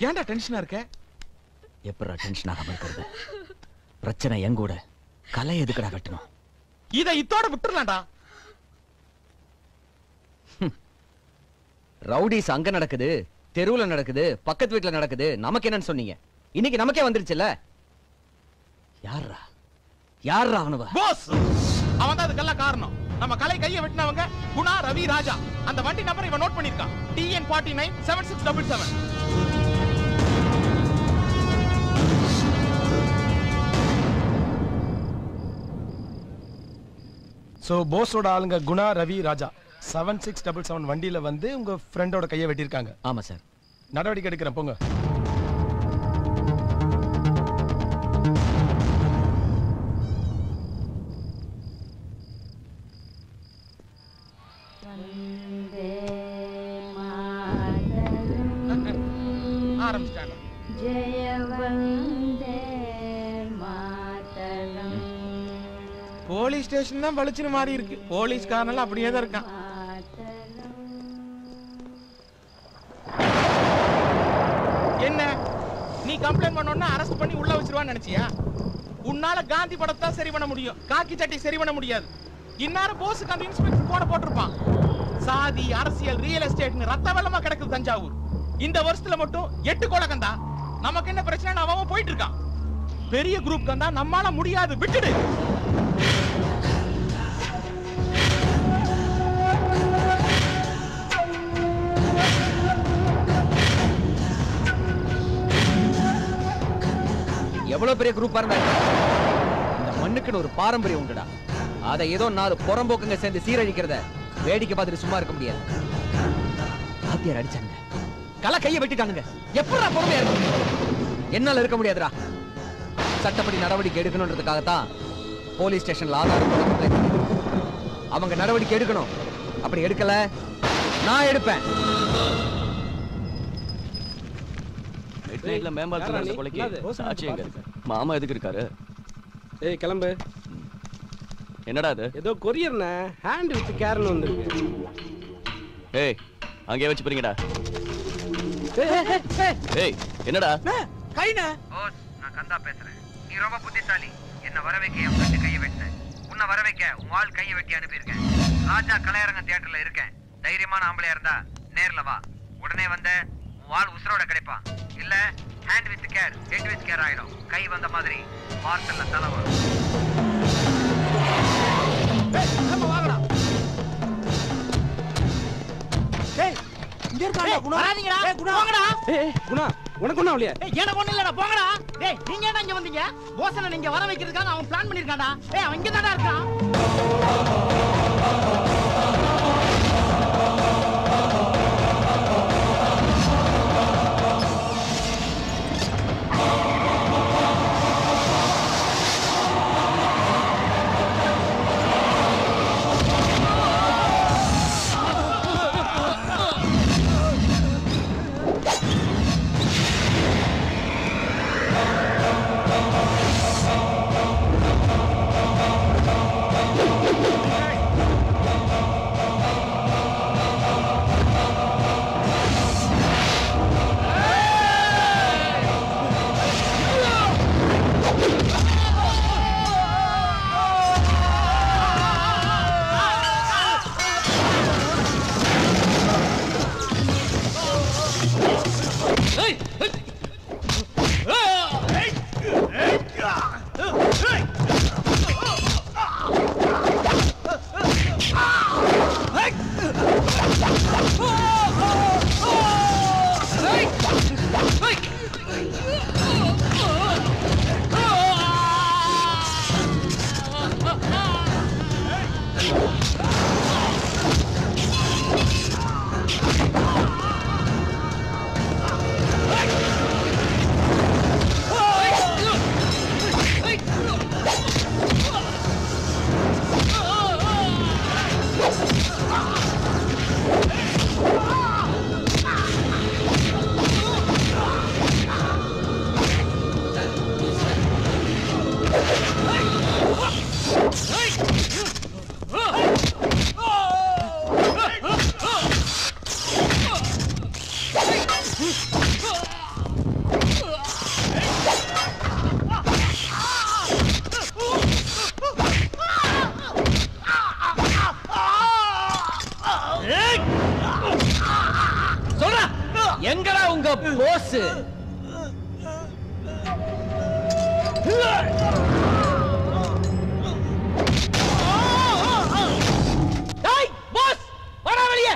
D: ஏன்டா டென்ஷனா இருக்க?
A: எப்படா டென்ஷன் ஆகாம இருக்கிறது? பிரச்சனை எங்கூட, கலை எதுக்குடா வெட்டணும்?
D: இதை இத்தோட விட்டுறலாம்டா.
A: ரவுடிஸ் அங்க நடக்குது, தெருவுல நடக்குது, பக்கத்து வீட்டுல நடக்குது, நமக்கு என்னன்னு சொன்னீங்க? இன்னைக்கு நமக்கே வந்துருச்சுல்ல. யாரா யாரா அவனுவ?
D: பாஸ், அவன் தான் அதுக்கெல்லாம் காரணம். நம்ம கலை கையை வெட்டினவங்க குணா, ரவி, ராஜா. அந்த வண்டி நம்பர் இவன் நோட் பண்ணிருக்கான். TN 49 7677.
R: சோ போஸோட ஆளுங்க குணா, ரவி, ராஜா 7677 வண்டியில வந்து உங்க ஃப்ரெண்டோட கையை வெட்டியிருக்காங்க.
A: ஆமா சார்.
R: நடவடிக்கை எடுக்கிறேன், போங்க.
D: ஆரம்பிச்சிட்டாங்க. போலீஸ் ஸ்டேஷன் தான் பளிச்சுன்னு மாறி இருக்கு. போலீஸ்காரனால அப்படியே தான் இருக்கான். என்ன நீ கம்ப்ளைண்ட் பண்ணோன்னா அரெஸ்ட் பண்ணி உள்ள வச்சிருவான்னு நினைச்சியா? உன்னால காந்தி படத்தை சரி பண்ண முடியும், காக்கி சட்டை சரி பண்ண முடியாது. இந்நேரம் போஸுக்கு அந்த இன்ஸ்பெக்டர் போன போட்டிருப்பான். சாதி, அரசியல், ரியல் எஸ்டேட்னு ரத்த வெள்ளமா கிடக்குது தஞ்சாவூர். இந்த வருஷத்துல மட்டும் 8 கொலைகந்தா. நமக்கு என்ன பிரச்சனை? அவன் போயிட்டு இருக்கான். பெரிய குரூப் கந்தா நம்மால முடியாது, விட்டுடு.
A: எவ்வளவு பெரிய குரூப்பா இருந்தா இந்த மண்ணுக்குன்னு ஒரு பாரம்பரியம் உண்டுடா. அதை ஏதோ 4 புறம்போக்குங்க சேர்ந்து சீரழிக்கிறத வேடிக்கை பார்த்துட்டு சும்மா இருக்க முடியாது. வாத்தியார் அடிச்சாங்க,
S: கலை கையை வெட்டிட்டானுங்க. எப்படா பொறுமையா இருக்கும்? என்னால இருக்க முடியாதுடா. சட்டப்படி நடவடிக்கை எடுக்கணும்ன்றதுக்காகத்தான் போலீஸ் ஸ்டேஷன்ல ஆதாரம் அவங்க நடவடிக்கை எடுக்கணும். அப்படி எடுக்கல நான் எடுப்பேன்.
C: மாமா எதுக்கு இருக்காரு?
T: ஏய் கிளம்பு.
C: என்னடா அது?
T: ஏதோ கொரியர்னா ஹேண்ட் வித் கேர்னு வந்திருக்கு.
C: ஏய் அங்கே வச்சு போறீங்கடா.
T: ஏய்
C: என்னடா?
S: கைனா
U: போஸ், நான் கந்தா பேசுறேன். நீ ரொம்ப புத்திசாலி. என்ன வர வைக்க என் ஃப்ரெண்ட் கையை வெட்ட. உன்னை வர வைக்க உன் ஆள் கையை வெட்டி அனுப்பியிருக்கேன். ராஜா கலையரங்க தியேட்டர்ல இருக்கேன். தைரியமான ஆம்பளையா இருந்தா நேர்ல வா. உடனே வந்த உன் ஆள் உசுரோட கிடைப்பான். இல்ல hand with care head with care ஆயிடும். கை வந்த மாதிரி பார்சல்ல தலை வரும்.
S: வாங்கடா.
T: ஏய் இங்க இருக்காடா குணா.
S: வராதீங்கடா.
T: ஏய் குணா
S: வாங்கடா.
T: ஏய் குணா உனக்கு ஒண்ணு அவளையா?
S: ஏய் எனக்கு ஒண்ணு இல்லடா போங்கடா. டேய் நீங்க என்ன இங்க வந்தீங்க? போசனை நீங்க வர வைக்கிறதுக்காக அவன் பிளான் பண்ணிருக்கான்டா. ஏய் அவன் இங்க தான்டா இருக்கான். எங்கடா உங்க போஸ்? டேய் போஸ் வாடா வெளியே.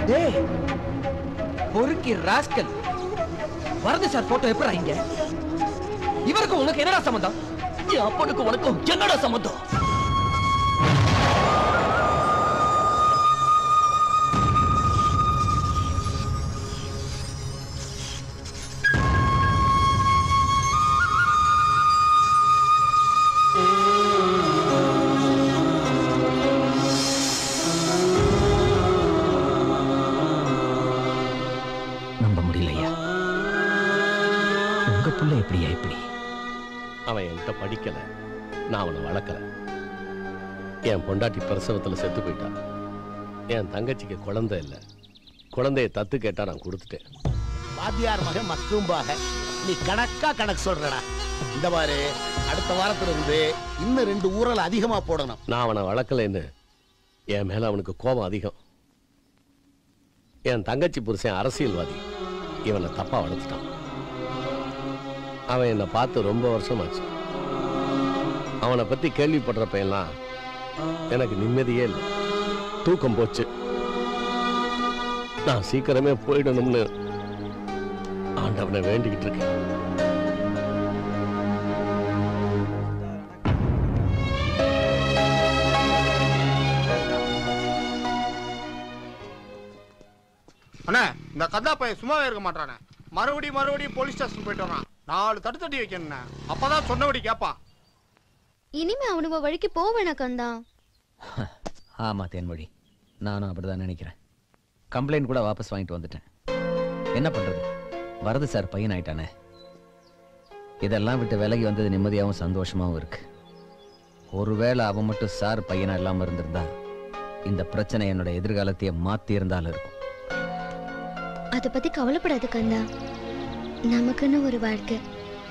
S: டேய் பொறுக்கி ராஸ்கல். வரது சார் போட்டோ எப்பறா இங்க? இவருக்கு உனக்கு என்னடா சம்பந்தம்? என் அப்பனுக்கு உனக்கும் என்னடா சம்பந்தம்?
M: அவன் என்கிட்ட படிக்கல, நான் அவனை வளர்க்கல. என் பொண்டாட்டி பிரசவத்துல செத்து போயிட்டான். என் தங்கச்சிக்கு குழந்தை இல்லை. குழந்தைய தத்து கேட்டா நான் கொடுத்துட்டேன்.
D: வாத்தியார் மகன் மக்கும்பாக
H: நீ கணக்கு சொல்றடா. இந்த மாதிரி அடுத்த வாரத்துல இருந்து இன்னும் 2 ஊரல் அதிகமா போடணும்.
M: நான் அவனை வளர்க்கலைன்னு என் மேல அவனுக்கு கோபம் அதிகம். என் தங்கச்சி புருஷன் அரசியல்வாதி, இவனை தப்பா வளர்த்துட்டான். அவன் என்னை பார்த்து ரொம்ப வருஷமாச்சு. அவனை பத்தி கேள்விப்படுறப்ப எல்லாம் எனக்கு நிம்மதியே இல்லை, தூக்கம் போச்சு. நான் சீக்கிரமே போயிடணும்னு ஆண்டவனை வேண்டிக்கிட்டு இருக்கேன்.
D: அண்ணா, இந்த கதா பையன் சும்மாவே இருக்க மாட்டானே. மறுபடியும் போலீஸ் ஸ்டேஷன் போயிட்டு வரான். 4 தட்டி வைக்கணும். அப்பதான் சொன்னபடி கேப்பா.
B: இனிமே அவனுவ வழிக்கு போவேன கந்தா.
A: ஆமா தேன்மொழி, நானும் அப்படிதான் நினைக்கிறேன். கம்ப்ளைண்ட் கூட வாபஸ் வாங்கிட்டு வந்துட்டேன். என்ன பண்றது, வரது சார் பையன் ஆயிட்டானே. இதெல்லாம் விட்டு விலகி வந்தது நிம்மதியாகவும் சந்தோஷமாகவும் இருக்கு. ஒருவேளை அவன் மட்டும் சார் பையனா இல்லாம இருந்திருந்தா இந்த பிரச்சனை என்னோட எதிர்காலத்தையே மாத்தி இருந்தாலும் இருக்கும்.
B: அத பத்தி கவலைப்படாத கந்தா. நமக்குன்னு ஒரு வாழ்க்கை,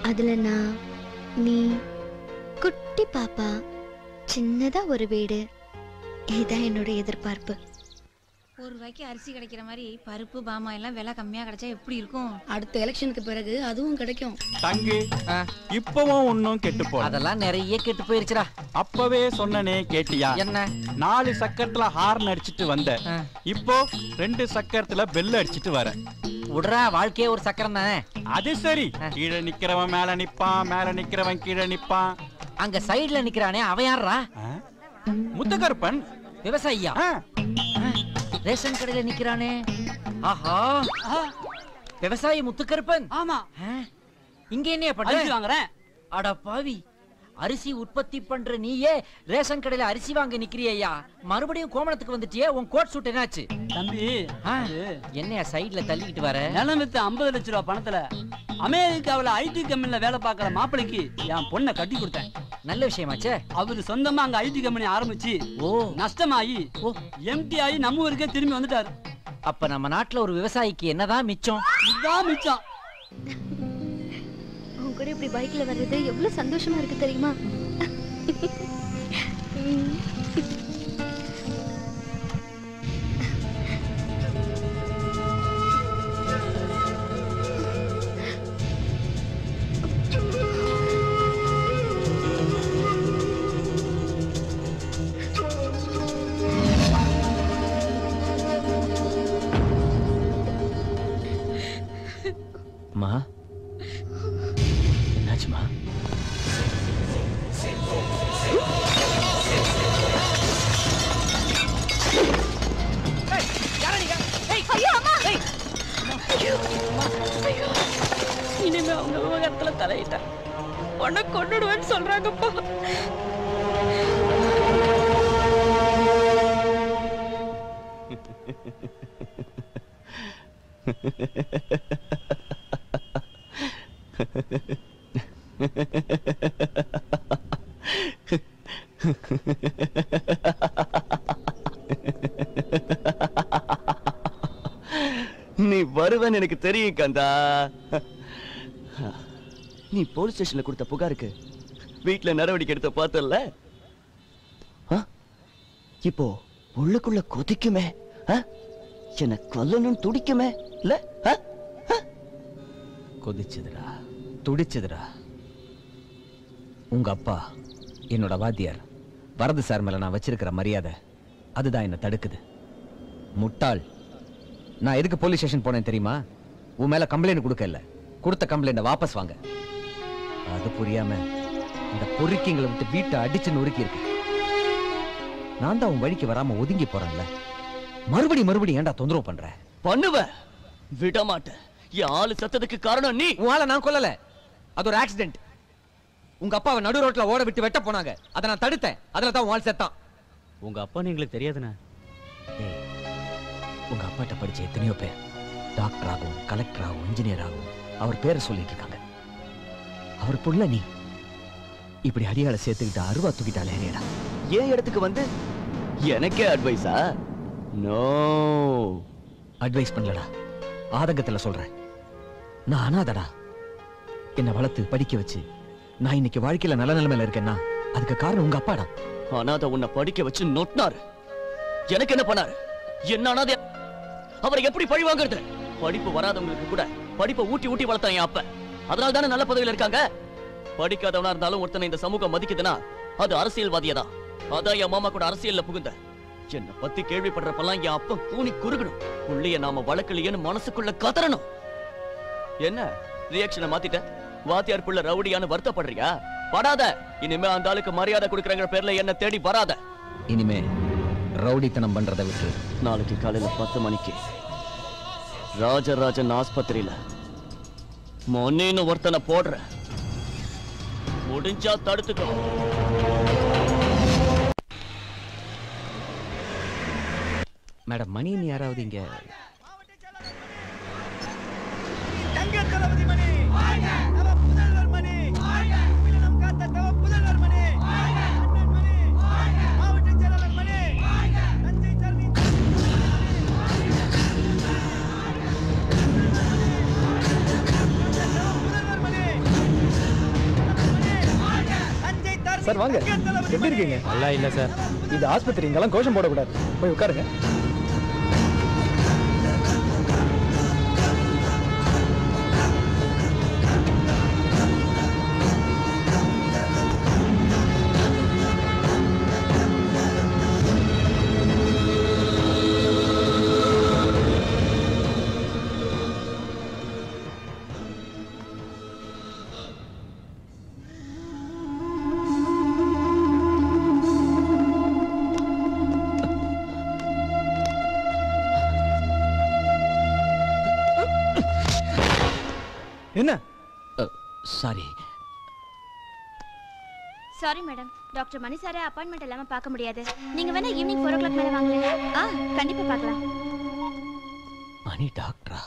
B: அதுல நான், நீ, குட்டி பாப்பா, சின்னதா ஒரு வீடு, இதுதான் என்னோட எதிர்பார்ப்பு.
N: ஒரு ரூபாய்க்கு அரிசி கிடைக்கிற மாதிரி பருப்பு பாமா எல்லாம் விலை கம்மியா கிடைச்சா எப்படி இருக்கும்?
V: அடுத்த எலெக்ஷனுக்கு பிறகு அதுவும் கிடைக்கும்.
Q: தங்கு இப்பவும் ஒன்னும் கெட்டு போல.
F: அதெல்லாம் நிறைய கெட்டு போயிருச்சுடா.
Q: அப்பவே சொன்னனே, கேட்டியா?
F: என்ன?
Q: 4 சக்கரத்துல ஹார்ன் அடிச்சிட்டு வந்த, இப்போ 2 சக்கரத்துல பெல் அடிச்சிட்டு வர.
F: உடறா, வாழ்க்கையே ஒரு சக்கரம் தானே.
Q: அது சரி, கீழே நிக்கிறவன் மேல நிப்பான், மேல நிக்கிறவன் கீழே நிப்பான்.
F: அங்க சைடுல நிக்கிறானே அவன் யாரா?
Q: முத்துகருப்பன்,
F: விவசாயியா? ரேஷன் கடையில நிக்கிறானே, ஆஹா, விவசாயி முத்துக்கருப்பன்.
J: ஆமா.
F: இங்க என்ன பண்ற?
J: அரிசி வாங்குறேன்.
F: அட பாவி, அரிசி உற்பத்தி பண்ற நீயே ரேஷன் கடையில அரிசி வாங்க நிக்கிறியா? மறுபடியும் கோமணத்துக்கு வந்துட்டியே, உன் கோட் சூட் என்னாச்சு?
J: தம்பி,
F: என்னையா சைடுல தள்ளிக்கிட்டு வர?
J: நிலம் வித்து 50 லட்சம் ரூபாய் பணத்துல அமெரிக்காவில் ஐடி கம்பெனில வேலை பார்க்கற மாப்பிளைக்கு என் பொண்ணை கட்டி கொடுத்தேன்.
F: நல்ல விஷயமாச்சே.
J: அவரு சொந்தமா அங்க ஐடி கம்பெனி ஆரம்பிச்சு நஷ்டமாயி எம்டி ஆகி நம்ம ஊருக்கே திரும்பி வந்துட்டாரு.
F: அப்ப நம்ம நாட்டுல ஒரு விவசாயிக்கு என்னதான் மிச்சம்?
J: இதுதான் மிச்சம்.
B: உன் கூட இப்படி பைக்ல வர்றது எவ்வளவு சந்தோஷமா இருக்கு தெரியுமா?
A: மா, என்னாச்சுமா?
V: இனிமே அவங்க விவகாரத்துல தலையிட்டா உன்னை கொண்டுடுவேன்னு சொல்றாங்கப்பா.
W: நீ வருவன்னு எனக்கு தெரியும் கந்தா. நீ போலீஸ் ஸ்டேஷன்ல கொடுத்த புகாருக்கு வீட்டுல நடவடிக்கை எடுத்த பார்த்தல, இப்போ உள்ளுக்குள்ள கொதிக்குமே, என்ன கொல்லணும்னு துடிக்குமே இல்ல?
A: கொதிச்சதுடா, துடிச்சதுடா. உங்க அப்பா என்னோட வாத்தியார் வரது சார் மேல நான் வச்சிருக்கிற மரியாதை அதுதான் என்ன தடுக்குது. முட்டாள், நான் எதுக்கு போலீஸ் ஸ்டேஷன் போனேன் தெரியுமா? உன் மேல கம்ப்ளைண்ட் கொடுக்கல, கொடுத்த கம்ப்ளைண்ட வாபஸ் வாங்க. அது புரியாம இந்த பொறுக்கிங்களை விட்டு வீட்டை அடிச்சு நொறுக்கி இருக்கு. நான் தான் உன் வழிக்கு வராம ஒதுங்கி போறேன்ல, மறுபடியும் ஏன்டா தொந்தரவு பண்ற?
W: பண்ணுவ, விட மாட்டேன். என் ஆளு சத்ததுக்கு காரணம் நீ.
A: உன் ஆளை நான் கொல்லல, அது ஒரு ஆக்சிடென்ட். உங்க அப்பாவை நடு ரோட்ல ஓட விட்டு வெட்ட போனாங்க, அதை நான் தடுத்தேன். அதுல தான் உன் ஆள் செத்தான்.
O: உங்க அப்பா எங்களுக்கு தெரியாதுண்ணா.
A: உங்க அப்பாட்ட படிச்ச எத்தனையோ பேர் டாக்டர் ஆகும், கலெக்டர் ஆகும், இன்ஜினியர் ஆகும் அவர் பேரை சொல்லிட்டு இருக்காங்க. அவர் புள்ள நீ இப்படி அடியாளை சேர்த்துக்கிட்டு அருவா தூக்கிட்டாலே ஏடா.
W: ஏன் இடத்துக்கு வந்து எனக்கே அட்வைஸா? நோ,
A: அட்வைஸ் பண்ணலடா, ஆதங்கத்துல சொல்றேன். நான் அனாதடா.
S: என்னை வளர்த்து படிக்க வச்சு நான் இன்னைக்கு வாழ்க்கையில நல்ல நிலைமையில இருக்கேன்னா அதுக்கு காரணம் உங்க அப்பாடா.
W: அனாதை உன்னை படிக்க வச்சு நொட்டினாரு. எனக்கு என்ன பண்ணாரு? என்ன அனாதை அவரை எப்படி பழி வாங்குறது? படிப்பு வராதவங்களுக்கு கூட படிப்பை ஊட்டி ஊட்டி வளர்த்தான் என் அப்ப. அதனால தானே நல்ல பதவியில இருக்காங்க. படிக்காதவனா இருந்தாலும் ஒருத்தனை இந்த சமூகம் மதிக்குதுன்னா அது அரசியல்வாதியதான். அதான் என் மாமா கூட அரசியல்ல புகுந்த. என்னை பத்தி கேள்விப்படுறப்பெல்லாம் என் அப்பா கூனி குறுகணும். உள்ளே நாம வழக்கலையேன்னு மனசுக்குள்ள கதறணும். என்ன ரியாக்ஷனை மாத்திட்ட? வாத்தியார் புள்ள ரவுடியான்னு வருத்தப்படுறியா? படாத. இனிமே அந்த ஆளுக்கு மரியாதை கொடுக்கறங்கிற பேர்ல என்ன தேடி வராத.
A: இனிமே ரவுடித்தனம் பண்றதை விட்டு
W: நாளைக்கு காலையில 10 மணிக்கு ராஜராஜன் ஆஸ்பத்திரியில மொன்னு ஒருத்தனை போடுற. முடிஞ்சா தடுத்துக்கோ.
A: மேடம், மணின்னு யாராவது இங்க?
C: சார் வாங்க, எப்படி இருக்கீங்க?
K: நல்லா இல்ல சார்.
C: இது ஆஸ்பத்திரி, இங்கெல்லாம் கோஷம் போடக்கூடாது. போய் உட்காருங்க. என்ன?
A: சாரி
B: சாரி மேடம், டாக்டர் மணி சாரை அப்பாயின்மெண்ட் இல்லாம பார்க்க முடியாது. நீங்க வேணா ஈவினிங் 4 o'clock மேல வாங்களேன். கண்டிப்பா பார்க்கலாம்.
A: மணி டாக்டரா?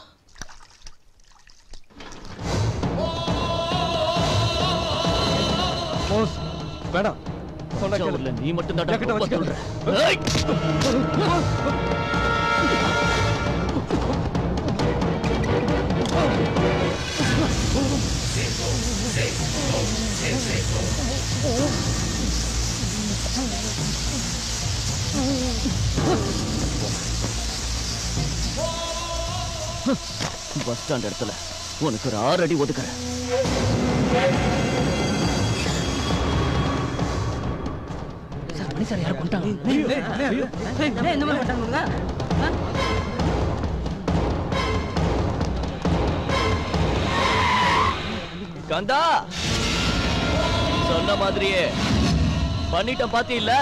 C: போஸ் வேணாம். சொன்னா கேளு.
W: நீ மட்டும் தான்
C: ஜாக்கெட்டை வச்சுக்க.
W: பஸ் ஸ்டாண்ட் இடத்துல உனக்கு ஒரு 6 அடி ஒதுக்குறேன்.
O: மணி சார் யாரும் கொண்டாங்க.
J: இந்த மாதிரி கொண்டாங்க.
W: கந்தா சொன்ன மாதிரியே பண்ணிட்ட பாத்தி இல்ல.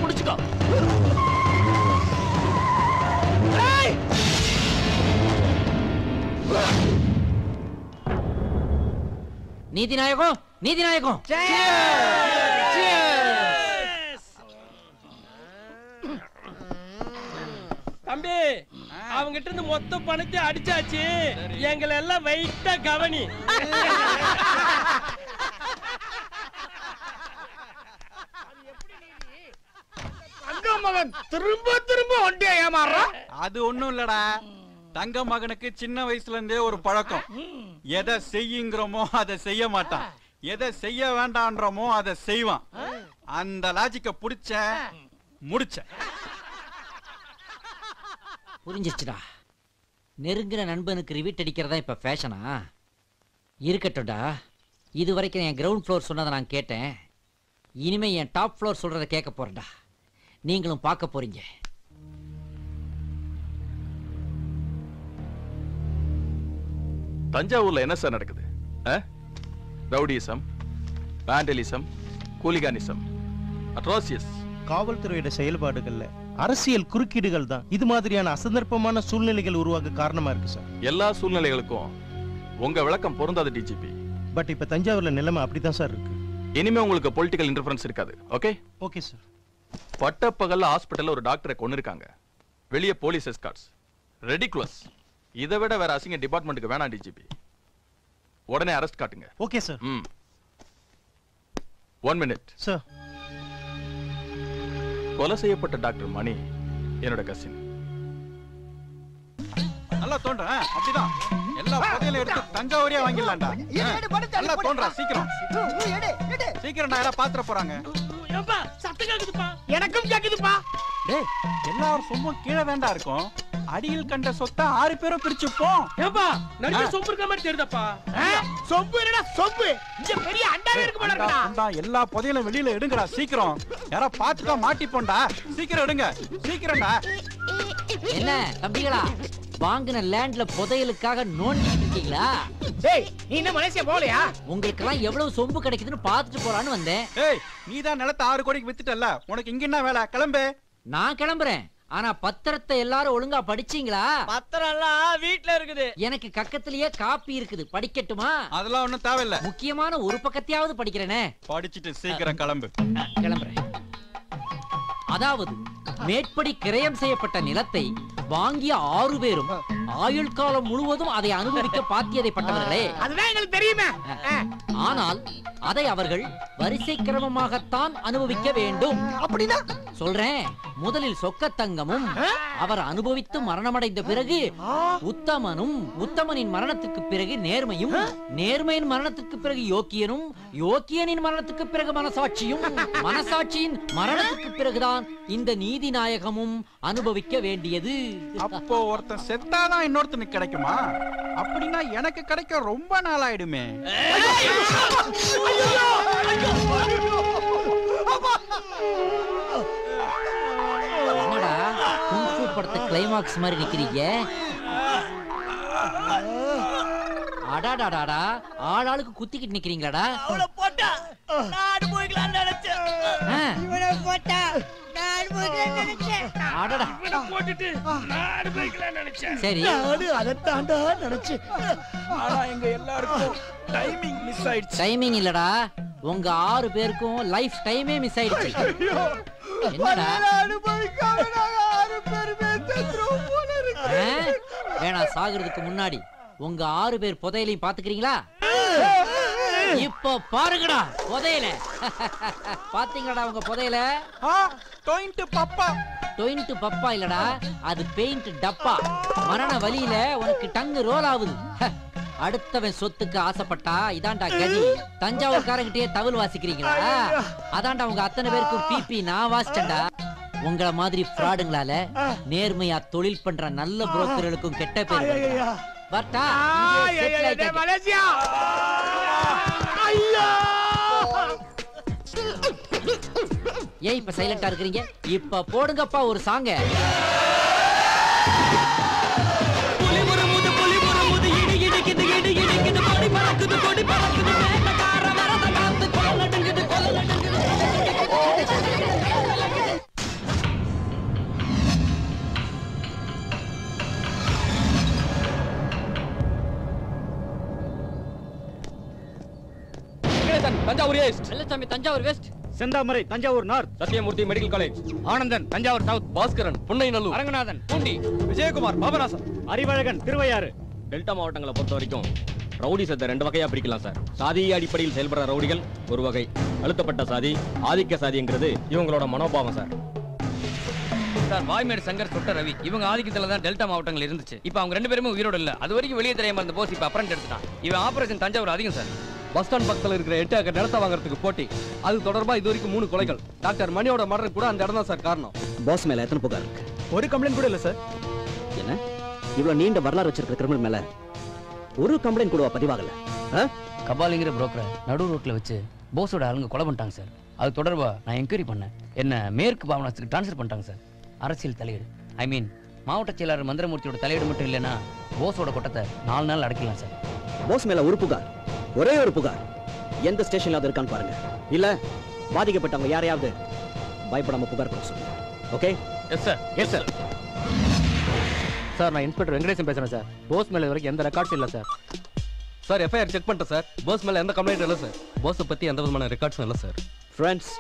W: முடிச்சுக்கோ.
F: நீதிநாயகம், நீதிநாயகம்.
T: தம்பி, அவங்கிட்ட இருந்து மொத்த பணத்தை அடிச்சாச்சு. எங்களை எல்லாம் வெயிட்டா கவனி.
D: மகன் திரும்ப திரும்ப ஒண்டியா ஏமாறான்.
Q: அது ஒண்ணும் இல்லடா, தங்க மகனுக்கு சின்ன வயசுல இருந்தே ஒரு பழக்கம். எதை செய்யுங்கிறோமோ அதை செய்ய மாட்டான், எதை செய்ய வேண்டான்றோமோ அதை செய்வான். அந்த லாஜிக்க புடிச்ச முடிச்ச.
F: புரிஞ்சிச்சுடா. நெருங்கின நண்பனுக்கு ரிவீட் அடிக்கிறதா இப்ப ஃபேஷனா? இருக்கட்டும்டா. இது வரைக்கும் என் கிரவுண்ட் ஃப்ளோர் சொன்னதை நான் கேட்டேன். இனிமே என் டாப் ஃப்ளோர் சொல்றதை கேட்க போறேன்டா. நீங்களும் பார்க்க போறீங்க.
E: தஞ்சாவூர்ல என்ன சார் நடக்குது? ரவுடிசம், வாண்டலிசம், கூலிகானிசம், அட்ரோசியஸ்.
G: காவல்துறையோட செயல்பாடுகள்ல அரசியல் குறுக்கீடுகள் தான் இது மாதிரியான அசந்தர்ப்பமான சூழ்நிலைகள் உருவாக காரணமா இருக்கு சார்.
E: எல்லா சூழ்நிலைகளுக்கும் உங்க விளக்கம் பொருந்தாது டிஜிபி.
G: பட் இப்ப தஞ்சாவூர்ல நிலைமை அப்படிதான் சார் இருக்கு.
E: இனிமே உங்களுக்கு பொலிட்டிக்கல் இன்டர்ஃபரன்ஸ் இருக்காது. Okay
G: okay sir.
E: பட்டப்பகல்ல ஹாஸ்பிட்டல்ல ஒரு டாக்டரை கொன்னிருக்காங்க. வெளியே போலீஸ் எஸ்கார்ட்ஸ். ரெடிகுலஸ். இதை விட வேற அசிங்க டிபார்ட்மெண்ட்டுக்கு வேணாம் டிஜிபி. உடனே அரெஸ்ட் காட்டுங்க.
G: Okay sir.
E: 1 minute
G: sir.
E: கொலை செய்யப்பட்ட டாக்டர் மணி என்னோட கசின்.
Q: நல்லா தோன்ற. அப்படிதான் எல்லா புதையலையும் எடுத்து தஞ்சாவூரே வாங்கிடலாம்டா. நல்லா தோன்றா சீக்கிரம். சீக்கிரம் நான் யாரா பாத்துற போறாங்க.
T: ஏப்பா சத்தம் கேக்குதுப்பா.
D: எனக்கும் கேக்குதுப்பா.
Q: டேய் எல்லாரும் சொம்பும் கீழே தான்டா இருக்கும். அடியில் கண்ட சொத்தை 6 பேரும் பிரிச்சுப்போம்.
T: ஏப்பா நடுவுல சொம்பு இருக்க மாதிரி தெரியுதப்பா.
D: சொம்பு என்னடா சொம்பு? இங்க பெரிய அண்டாவே இருக்கு போல இருக்குடா.
Q: எல்லா புதையலும் வெளியில எடுங்கடா சீக்கிரம். யாரா பாத்துட்டா மாட்டிப்போம்டா. சீக்கிரம் எடுங்க சீக்கிரம்டா.
F: என்ன தம்பிகளா வாங்கின லேண்ட்ல புதையலுக்காக நோண்டிட்டு இருக்கீங்களா?
D: டேய் நீ என்ன மலேசியா போலையா?
F: உங்களுக்கு எல்லாம் எவ்வளவு சொம்பு கிடைக்குதுன்னு பாத்துட்டு போறான்னு வந்தேன்.
Q: ஏய் நீதான் நிலத்தை 6 கோடிக்கு வித்துட்டல்ல, உனக்கு இங்க என்ன வேலை? கிளம்பு.
F: நான் கிளம்புறேன். ஆனா பத்திரத்தை எல்லாரும் ஒழுங்கா படிச்சீங்களா?
T: பத்திரம் எல்லாம் வீட்ல இருக்குது.
F: எனக்கு கக்கத்திலேயே காப்பி இருக்குது, படிக்கட்டுமா?
Q: அதெல்லாம் ஒண்ணும் தேவையில்ல.
F: முக்கியமான ஒரு பக்கத்தையாவது படிக்கிறேனே.
Q: படிச்சிட்டு சீக்கிரம் கிளம்பு.
F: கிளம்புறேன். அதாவது மேற்படி கிரயம் செய்யப்பட்ட நிலத்தை வாங்கிய 6 பேரும் ஆயுள் காலம் முழுவதும் அதை அனுபவிக்க பாத்தியதைப்பட்டவர்களே.
D: அதுதான் எங்களுக்கு தெரியுமே.
F: ஆனால் அதை அவர்கள் வரிசை கிரமமாகத்தான் அனுபவிக்க வேண்டும்.
D: அப்படின்னா
F: சொல்றேன். முதலில் சொக்கத்தங்கமும் அவர் அனுபவித்து மரணமடைந்த பிறகு உத்தமனும், உத்தமனின் மரணத்துக்கு பிறகு நேர்மையும், நேர்மையின் மரணத்துக்கு பிறகு யோக்கியனும், யோக்கியனின் மரணத்துக்கு பிறகு மனசாட்சியும், மனசாட்சியின் மரணத்துக்கு பிறகுதான் இந்த நீதி நாயகமும் அனுபவிக்க வேண்டியது.
Q: அப்போ ஒருத்தன் செத்தாதான் இன்னொருத்தனுக்கு கிடைக்குமா? அப்படின்னா எனக்கு கிடைக்க ரொம்ப நாள் ஆயிடுமே.
F: என்னடா குங்ஃபூ படத்து கிளைமாக்ஸ் மாதிரி நிக்கிறீங்க? அடாடாடாடா ஆளாளுக்கு குத்திக்கிட்டு நிக்கிறீங்களாடா?
T: அவள போட்டா நான் அனுபவிக்கலாம்னு நினைச்சேன். இவனை போட்டா நான் அனுபவிக்கலாம்னு நினைச்சேன்.
F: அடடா
T: இவனை போட்டுட்டு நான் அனுபவிக்கலாம்னு நினைச்சேன்.
F: சரி
T: நானும் அதைத்தாண்டா நினைச்சேன்.
Q: ஆனா எங்க எல்லாருக்கும் டைமிங் மிஸ் ஆயிடுச்சு.
F: டைமிங் இல்லடா, உங்க 6 பேருக்கும் லைஃப் டைமே மிஸ் ஆயிடுச்சு. என்னடா
T: அனுபவிக்காம நாங்க 6 பேருமே செத்துறோம் போல இருக்கு.
F: வேணா சாகிறதுக்கு முன்னாடி உங்க 6 பேர் புதையலையும் பாத்துக்கிறீங்களா? இப்போ பாருங்கடா புதையல. பாத்தீங்களாடா உங்க புதையல?
Q: டொயிண்ட் பப்பா.
F: டொயிண்ட் பப்பா இல்லடா, அது பெயிண்ட் டப்பா. மரண வலியில உனக்கு டங்கு ரோல் ஆகுது. அடுத்தவன் சொத்துக்கு ஆசைப்பட்டா இதான்டா கதி. தஞ்சாவூர்காரங்கிட்டே தவில் வாசிக்கிறீங்களா? அதான்டா உங்க அத்தனை பேருக்கும் பிபி நான் வாசிச்சேன்டா. உங்களை மாதிரி ஃப்ராடுங்களால நேர்மையா தொழில் பண்ற நல்ல புரோக்கர்களுக்கும் கெட்ட பேர். வரட்டா?
D: மலேசியா
F: ஏன் இப்ப சைலண்டா இருக்கிறீங்க? இப்ப போடுங்கப்பா ஒரு சாங்க.
C: Thanjavur east,
F: Vellachami Thanjavur west,
C: Senthamarai Thanjavur north, Sathyamoorthy medical college,
G: Anandan Thanjavur south,
C: Baskaran Punnainallur,
G: Aranganathan
C: Poondi, Vijayakumar Papanasam,
O: Arivazhagan Thiruvaiyaru.
C: Delta மாவட்டங்களை பொறுத்த வரைக்கும் ரவுடி சத்தை 2 வகையா பிரிக்கலாம் சார். சாதி அடிப்படையில் செயல்படுற ரவுடிகள் ஒரு வகை, அழுத்தப்பட்ட சாதி, ஆதிக்க சாதிங்கிறது இவங்களோட மனோபாவம் சார்.
O: சார் வாய்மேடு சங்கர் சொட்ட ரவி இவங்க ஆதிக்கத்துல தான் டெல்டா மாவட்டங்கள் இருந்துச்சு. இப்போ அவங்க 2 பேருமே உயிரோட இல்ல. அது வரைக்கும் வெளியே தெரியாம இருந்த போஸ் இப்ப அப்ரண்ட் எடுத்துட்டான். இவன் ஆபரேஷன் தஞ்சாவூர் அதிகம் சார்.
C: பஸ் ஸ்டாண்ட் பக்கத்தில் இருக்கிற 8 ஏக்கர் நிலத்தை வாங்குறதுக்கு போட்டி, அது தொடர்பா இது வரைக்கும் 3 கொலைகள். டாக்டர் மணியோட மர்டர் கூட அந்த இடம் தான் சார் காரணம்.
S: பாஸ் மேல எத்தனை புகார் இருக்கு?
C: ஒரு கம்ப்ளைண்ட் கூட இல்ல சார்.
S: என்ன இவ்வளவு நீண்ட வரலாறு வச்சிருக்கிற கிரிமினல் மேல ஒரு கம்ப்ளைண்ட் கூட பதிவாகல?
O: கபாலிங்கிற புரோக்கரை நடு ரோட்ல வச்சு போஸோட ஆளுங்க கொலை பண்ணிட்டாங்க சார். அது தொடர்பா நான் என்கொயரி பண்ணேன். என்ன மேற்கு பாவனாசுக்கு ட்ரான்ஸ்ஃபர் பண்ணிட்டாங்க சார். அரசியல் தலையீடு, ஐ மீன் மாவட்ட செயலாளர் மந்திரமூர்த்தியோட தலையீடு மட்டும் இல்லைன்னா போஸோட கொட்டத்தை 4 நாள் அடக்கலாம் சார்.
S: பாஸ் மேல ஒரு புகார், ஒரே ஒரு புகார் எந்த ஸ்டேஷன்ல அது இருக்கான்னு பாருங்க. இல்ல பாதிக்கப்பட்டவங்க யாரையாவது பயப்படாம புகார் கொடுக்க சொல்லுங்க. Okay?
C: Yes sir. Yes sir.
O: Sir நான் இன்ஸ்பெக்டர் வெங்கடேசன் பேசுறேன் சார். போஸ் மேல வரைக்கும் எந்த ரெக்கார்ட்ஸ் இல்ல சார்.
C: சார் எஃப்ஐஆர் செக் பண்ணிட்டேன் சார். பாஸ் மேல எந்த கம்ப்ளைண்ட் இல்ல சார். பாஸை பத்தி எந்த விதமான ரெக்கார்ட்ஸும் இல்ல சார்.
S: ஃப்ரெண்ட்ஸ்,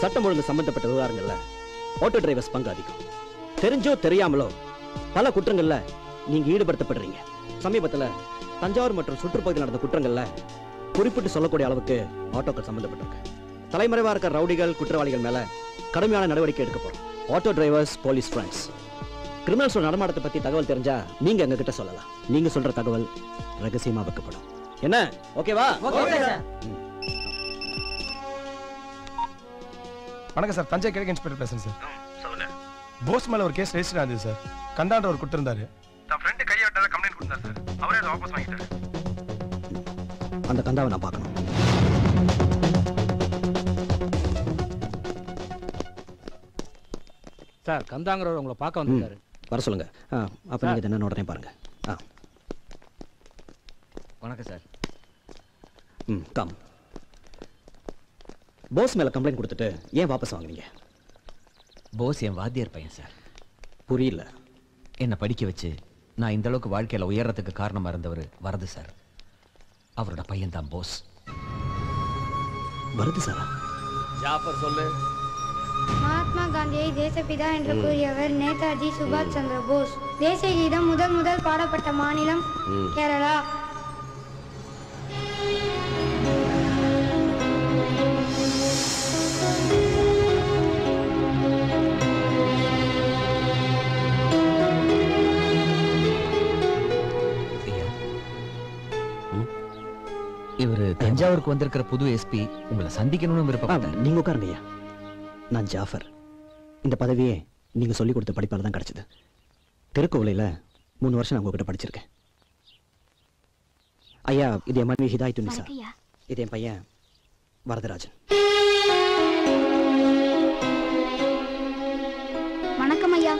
S: சட்டம் ஒழுங்கு சம்பந்தப்பட்ட விவகாரங்கள்ல ஆட்டோ டிரைவர்ஸ் பங்கு அதிகம். தெரிஞ்சோ தெரியாமலோ பல குற்றங்கள்ல நீங்க ஈடுபடுத்தப்படுறீங்க. சமீபத்துல தஞ்சாவூர் மற்றும் சுற்றுப்பகுதியில் நடந்த குற்றங்கள்ல குறிப்பிட்டு சொல்லக்கூடிய அளவுக்கு ஆட்டோக்கள் சம்பந்தப்பட்டிருக்கு. தலைமறைவா இருக்க ரவுடிகள் குற்றவாளிகள் மேல கடுமையான நடவடிக்கை எடுக்க போறோம். ஆட்டோ டிரைவர்ஸ், போலீஸ் ஃப்ரெண்ட்ஸ்,
I: கிரிமினல்ஸோட நடமாட்டத்தை பத்தி தகவல் தெரிஞ்சா நீங்க எங்க கிட்ட சொல்லலாம். நீங்க சொல்ற தகவல் ரகசியமா வைக்கப்படும். என்ன ஓகேவா?
R: வணக்கம் சார், தஞ்சை கிழக்கு இன்ஸ்பெக்டர் பேசுறேன் சார். சொல்லுங்க. போஸ் மேல ஒரு கேஸ் ரெஜிஸ்டர் ஆகுது சார். கந்தாண்ட ஒரு குற்றம் இருந்தாரு.
U: தான் ஃப்ரெண்ட் கையை விட்டாத கம்ப்ளைண்ட் கொடுத்தார் சார். அவரே அதை வாபஸ் வாங்கிட்டாரு.
I: அந்த கந்தாவை நான் பார்க்கணும்.
L: சார், கந்தாங்கிறவர் உங்களை பார்க்க வந்திருக்காரு.
I: வர சொல்லுங்க. அப்ப நீங்க என்ன உடனே பாருங்க.
A: வணக்கம் சார்.
I: கம். போஸ் மேல கம்ப்ளைண்ட் கொடுத்துட்டு ஏன் வாபஸ் வாங்குறீங்க?
A: போஸ் என் வாத்தியார் பையன் சார்.
I: புரியல.
A: என்னை படிக்க வச்சு நான் இந்த அளவுக்கு வாழ்க்கையில உயர்றதுக்கு காரணமா இருந்தவர் வரது சார். அவரோட பையன் தான் போஸ்.
I: வருது சாரா?
M: ஜாஃபர் சொல்லு.
P: மகாத்மா காந்தியை தேசப்பிதா என்று கூறியவர் நேதாஜி சுபாஷ் சந்திர போஸ். தேசிய கீதம் முதல் பாடப்பட்ட மாநிலம் கேரளா.
A: இவரு தஞ்சாவூருக்கு வந்திருக்கிற புது எஸ்பி உங்களை சந்திக்கணும்னு விருப்பப்பட்டேன்.
I: நீங்க உட்காருங்க ஐயா. நான் ஜாஃபர். இந்த பதவியே நீங்க சொல்லிக் கொடுத்த படிப்பால தான் கிடைச்சது. திருக்கோவிலையில 3 வருஷம் நான் உங்ககிட்ட படிச்சிருக்கேன். ஐயா, இது என் மனைவி ஹிதாயத்துன்னிசா. இது என் பையன் வரதராஜன்.
P: வணக்கம் ஐயா.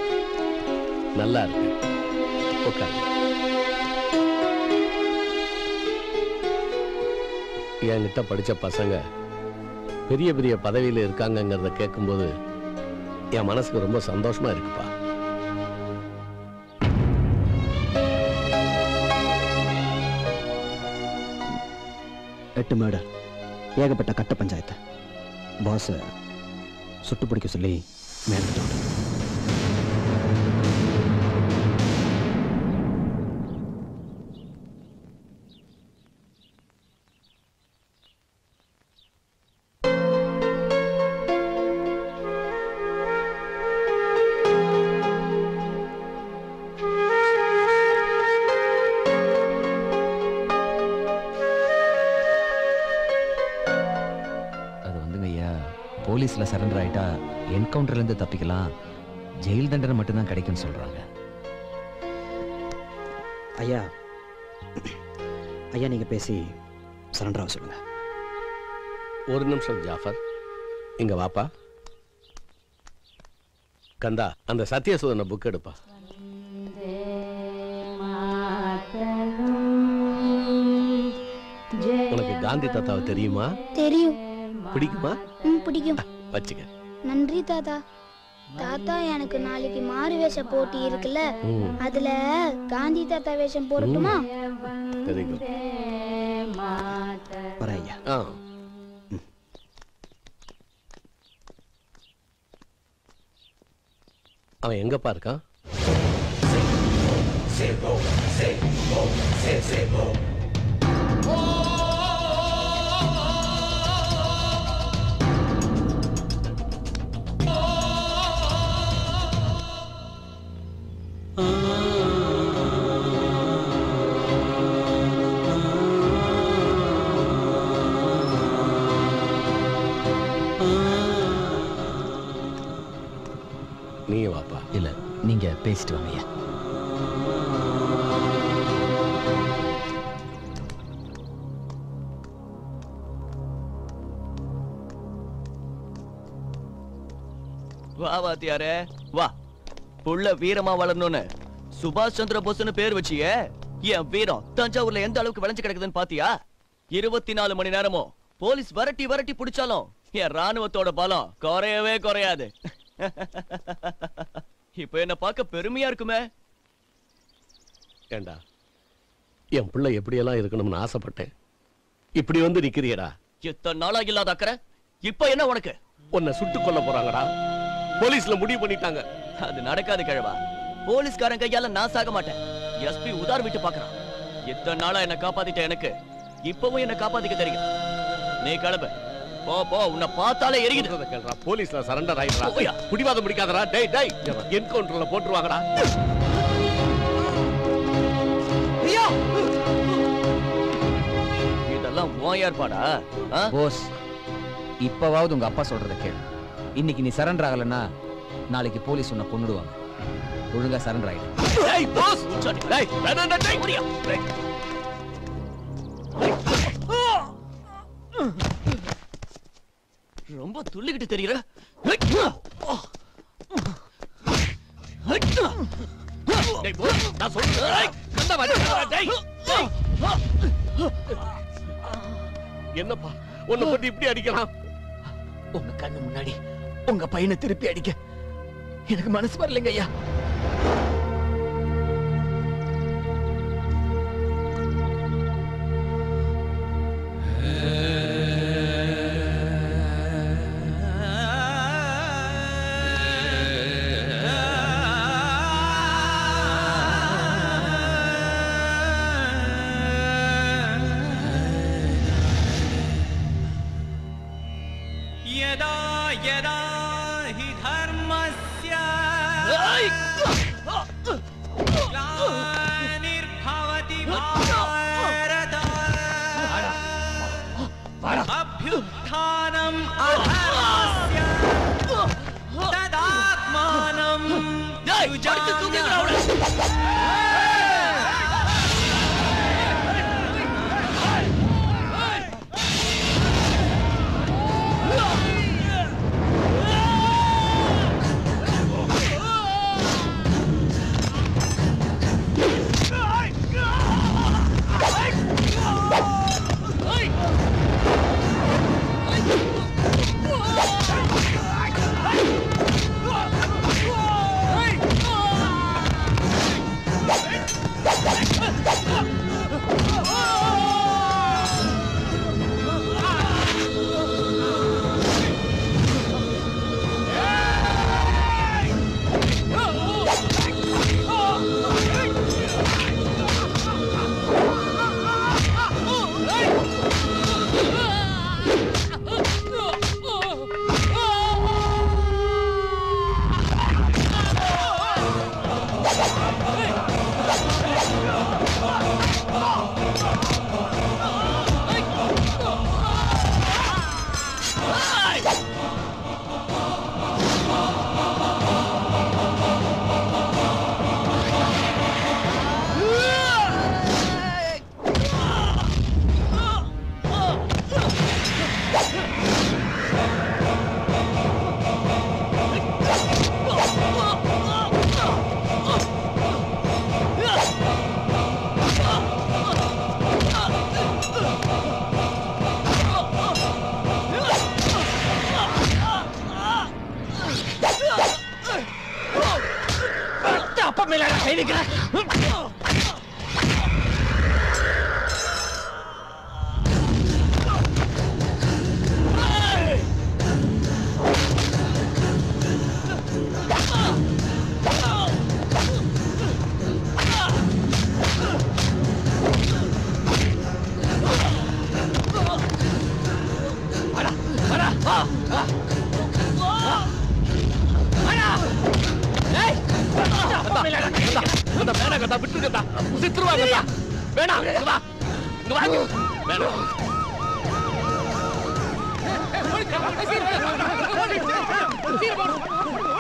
M: நல்லா இருக்கு. உட்காரு. என்கிட்ட படிச்ச பசங்க பெரிய பெரிய பதவியில இருக்காங்கங்கிறத கேட்கும்போது என் மனசுக்கு ரொம்ப சந்தோஷமா இருக்குப்பா.
I: எட்டு மர்டர், ஏகப்பட்ட கட்ட பஞ்சாயத்து. பாஸ் சுட்டு பிடிக்க சொல்லி மேலிட்டாங்க.
A: போலீஸ்ல சரண்டர் ஆயிட்டா என்கவுண்டர்ல இருந்து தப்பிக்கலாம், ஜெயில் தண்டனை மட்டும்தான் கிடைக்கும்னு சொல்றாங்க.
I: ஐயா, ஐயா நீங்க பேசி சரண்டர் ஆக சொல்லுங்க.
M: ஒரு நிமிஷம் ஜாஃபர், இங்க வாப்பா. கந்தா, அந்த சத்தியசோதனை புக் எடுப்பா. உனக்கு காந்தி தாத்தாவை தெரியுமா?
P: தெரியும்.
M: பிடிக்குமா?
P: பிடிக்கும்.
M: வச்சுக்க.
P: நன்றி தாத்தா. தாத்தா, எனக்கு நாளைக்கு மாறு வேஷ போட்டி இருக்குல்ல, அதுல காந்தி தாத்தா வேஷம் போடட்டுமா?
M: Very good.
I: வரையா.
M: அவன் எங்கப்பா இருக்கான்? நீங்க வாப்பா.
A: இல்ல, நீங்க பேசிட்டு வாங்க.
W: வா வாத்தியாரே வா. புள்ள வீரமா வளரணும்னு சுபாஷ் சந்திர போஸ்னு பேர் வச்சியே, என் வீரம் தஞ்சாவூர்ல எந்த அளவுக்கு விளைஞ்சு கிடக்குதுன்னு பாத்தியா? 24 மணி நேரமும் போலீஸ் வரட்டி வரட்டி பிடிச்சாலும் என் ராணுவத்தோட பலம் குறையவே குறையாது. இப்ப என்ன பார்க்க பெருமையா இருக்குமே.
M: ஏண்டா, என் பிள்ளை எப்படியெல்லாம் இருக்கணும்னு ஆசைப்பட்டேன். இப்படி வந்து நிக்கிறியடா.
W: இத்தனை நாளா இல்லாத அக்கறை இப்ப என்ன உனக்கு?
M: உன்னை சுட்டு கொல்ல போறாங்கடா. போலீஸ்ல முடிவு பண்ணிட்டாங்க.
W: அது நடக்காது கிழவா. போலீஸ்காரன் கையால நான் சாக மாட்டேன். எஸ்பி உதார் விட்டு பாக்குறான். இத்தனை நாளா என்ன காப்பாத்திட்ட எனக்கு இப்பவும் என்ன காப்பாத்திக்க தெரியும். நீ கிளம்பு. போ போ, உன்னை பார்த்தாலே எரியுது.
M: கேளுடா, போலீஸ்ல சரண்டர் ஆயிடுறா.
W: போயா.
M: பிடிவாதம் பிடிக்காதடா. டேய் டேய், என்கவுண்டர்ல போட்டுருவாங்கடா.
W: ஐயா, இதெல்லாம் உன் ஏற்பாடா?
S: போஸ், இப்பவாவது உங்க அப்பா சொல்றத கேளு. இன்னைக்கு நீ சரண்டர் ஆகலன்னா நாளைக்கு போலீஸ் உன்னை கொன்னுடுவாங்க. ஒழுங்கா சரண்டர் ஆயிடு.
W: டேய் போஸ், டேய் வேணாம்டா, டேய் முடியா. ரொம்ப துள்ளிக்கிட்டு தெரியுற. டேய் போஸ், நான் சொல்றேன். கண்டா வாடா. டேய்
M: என்னப்பா உன்னை பத்தி இப்படி அடிக்கலாம்?
S: உங்க கண்ணு முன்னாடி உங்க பையனை திருப்பி அடிக்க எனக்கு மனசு வரலைங்க ஐயா.
H: अभ्युत्थानम् अधर्मस्य तदात्मानं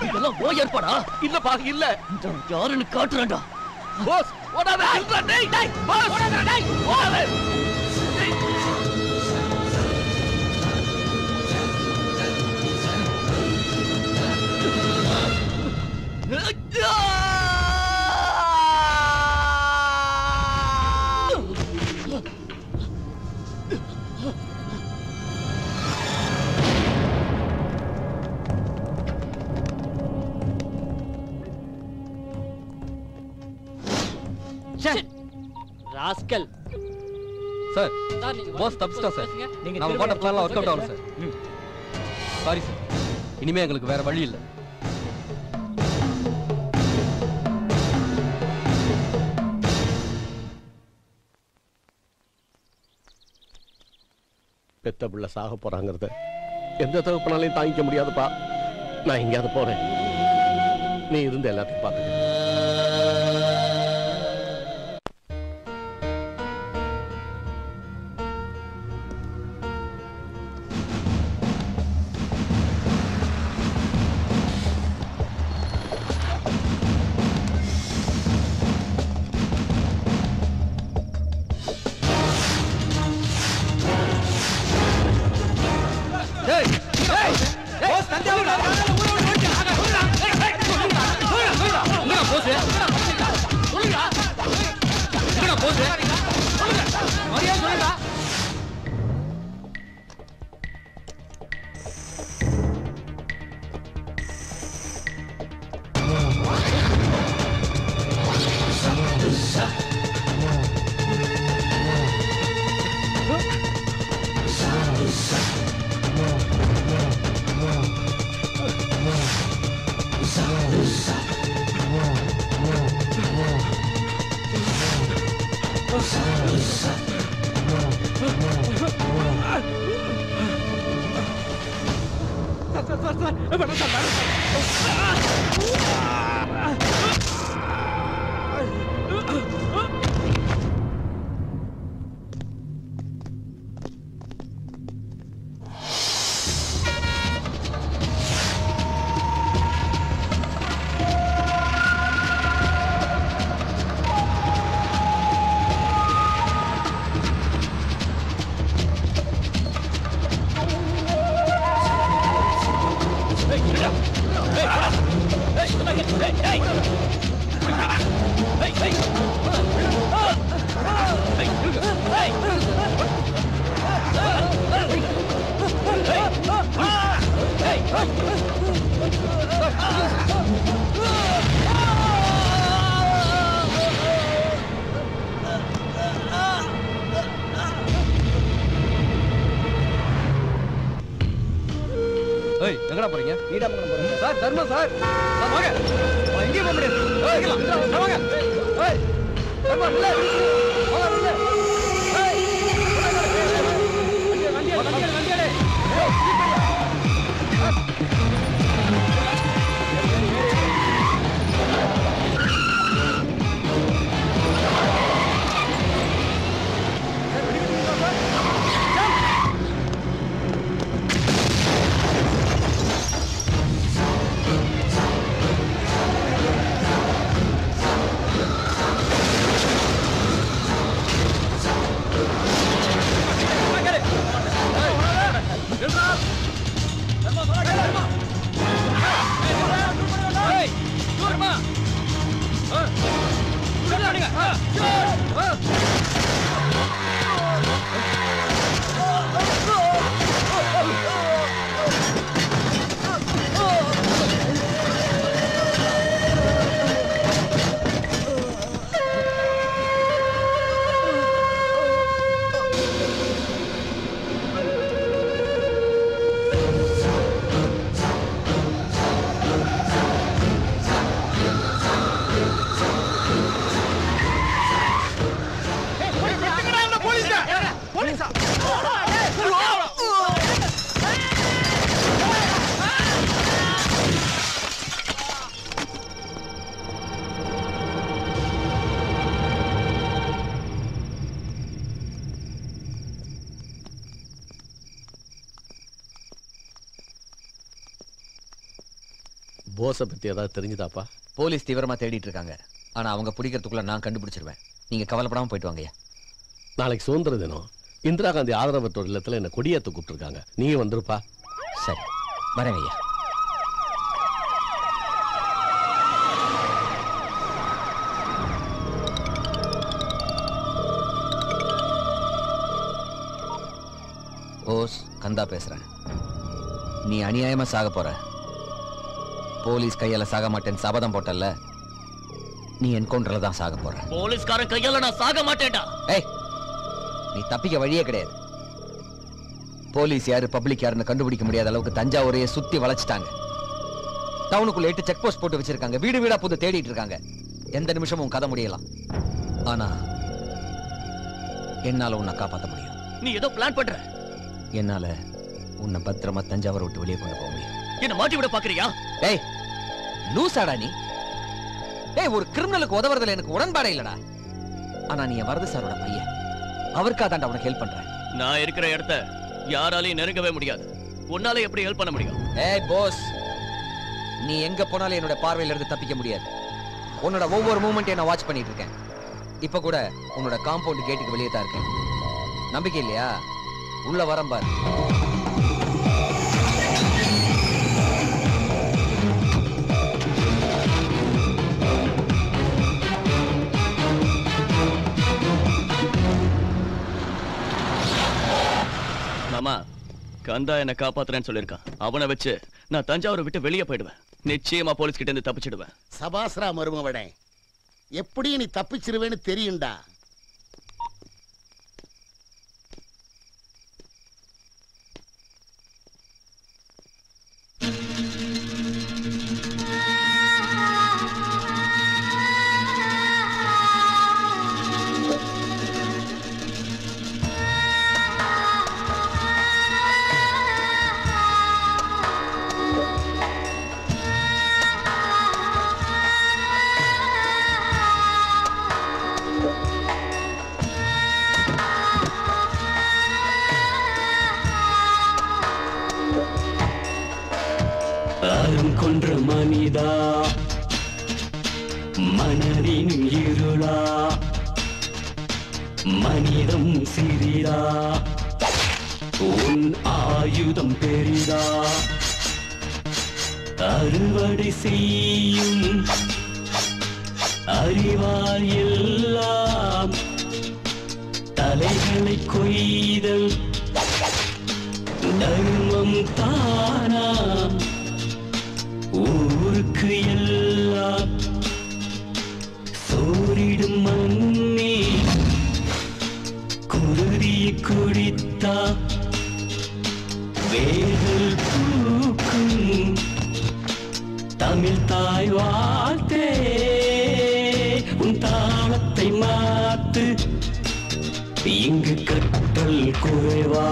W: இதெல்லாம் ஓ ஏற்பாடா? இல்லப்பா இல்ல, யாருன்னு காட்டுறேன்டா. போஸ் ஓடாத. டேய் டேய் போஸ் ஓடாத. டேய் ஓடாத.
K: ராஸ்கல் சார், பாஸ் தப்பிச்சிட்டா சார். நம்ம போட்ட பிளான்லாம் ஒர்க் அவுட் ஆகல சார். சாரி சார், இனிமே எங்களுக்கு வேற வழி இல்லை.
M: பெத்த பிள்ளை சாக போறாங்கிறத எந்த தகப்பனாலையும் தாங்கிக்க முடியாதுப்பா. நான் எங்கேயாவது போறேன், நீ இருந்து எல்லாத்தையும் பார்த்துக்க.
S: எங்கடா போறீங்க? நீடாமங்கலம் போறேன் சார். தர்மம் சார். சார் வாங்க. எங்க போக முடியாது? வாங்க. தர்மம் இல்ல. வாங்க இல்ல. வண்டியடே.
M: போஸை பத்தி ஏதாவது தெரிஞ்சுதாப்பா?
A: போலீஸ் தீவிரமா தேடிட்டு இருக்காங்க. ஆனா அவங்க பிடிக்கிறதுக்குள்ள நான் கண்டுபிடிச்சிருவேன். நீங்க கவலைப்படாம போயிட்டு வாங்கய்யா.
M: நாளைக்கு சுதந்திர தினம். இந்திரா காந்தி ஆதரவற்றோர் இல்லத்துல என்ன கொடியேற்ற கூப்பிட்டுருக்காங்க. நீங்க வந்துருப்பா.
A: சரி, வரேங்க ஐயா. போஸ், கந்தா பேசுறேன். நீ அநியாயமா சாக போற. போலீஸ் கையால சாக மாட்டேன்னு சபதம் போட்டல்ல, நீ என்கவுண்டர்ல தான் சாக போற.
W: போலீஸ்காரன் கையால நான் சாக மாட்டேன்டா.
A: ஏய், நீ தப்பிக்க வழியே கிடையாது. போலீஸ் யாரு பப்ளிக் யாருன்னு கண்டுபிடிக்க முடியாத அளவுக்கு தஞ்சாவூரையே சுத்தி வளைச்சிட்டாங்க. டவுனுக்குள்ள 8 செக் போஸ்ட் போட்டு வச்சிருக்காங்க. வீடு வீடா புது தேடிட்டு இருக்காங்க. எந்த நிமிஷமும் கதை முடியலாம். ஆனா என்னால உன்னை காப்பாற்ற முடியும்.
W: நீ ஏதோ பிளான் பண்ற.
A: என்னால உன்னை பத்திரமா தஞ்சாவூரை விட்டு வெளியே கொண்டு போக முடியும்.
W: என்ன மாட்டி விட பாக்குறியா?
S: டேய் லூசாடா நீ. டேய் ஒரு கிரிமினலுக்கு உதவுறதுல எனக்கு உடன்பாடே இல்லடா. ஆனா நீ வரது சாரோட பையன், அவருக்கா தாண்டா உனக்கு ஹெல்ப் பண்றேன்.
W: நான் இருக்கிற இடத்த யாராலையும் நெருங்கவே முடியாது. உன்னால எப்படி ஹெல்ப் பண்ண முடியும்?
S: ஏய் போஸ், நீ எங்க போனாலும் என்னோட பார்வையில இருந்து தப்பிக்க முடியாது. உன்னோட ஒவ்வொரு மூமெண்ட்டையும் நான் வாட்ச் பண்ணிட்டு இருக்கேன். இப்ப கூட உன்னோட காம்பவுண்ட் கேட்டுக்கு வெளியே தான் இருக்கேன். நம்பிக்கை இல்லையா? உள்ள வரம் பாரு.
W: மாமா, கந்தா என்ன காப்பாத்துறேன்னு சொல்லியிருக்கான். அவனை வச்சு நான் தஞ்சாவூரை விட்டு வெளியே போயிடுவேன். நிச்சயமா போலீஸ் கிட்ட இருந்து தப்பிச்சிடுவேன்.
B: சபாஸ்ரா மருமவனே, எப்படி நீ தப்பிச்சிருவேன்னு தெரியும்டா.
N: கொன்ற மனிதா, மனதின் இருளா, மனிதம் சிறிதா, உன் ஆயுதம் பெரிதா, அறுவடை செய்யும் அறிவால் எல்லாம் தலைகளை கொய்தல் தர்மம் தானா, ஊருக்கு எல்லாம் சோரிடும் மண்ணே, குருதியை குடித்தா வேர்கள் பூக்கும், தமிழ் தாய் வாழ்த்தே உன் தாளத்தை மாத்து, இங்கு கற்றல் குறைவா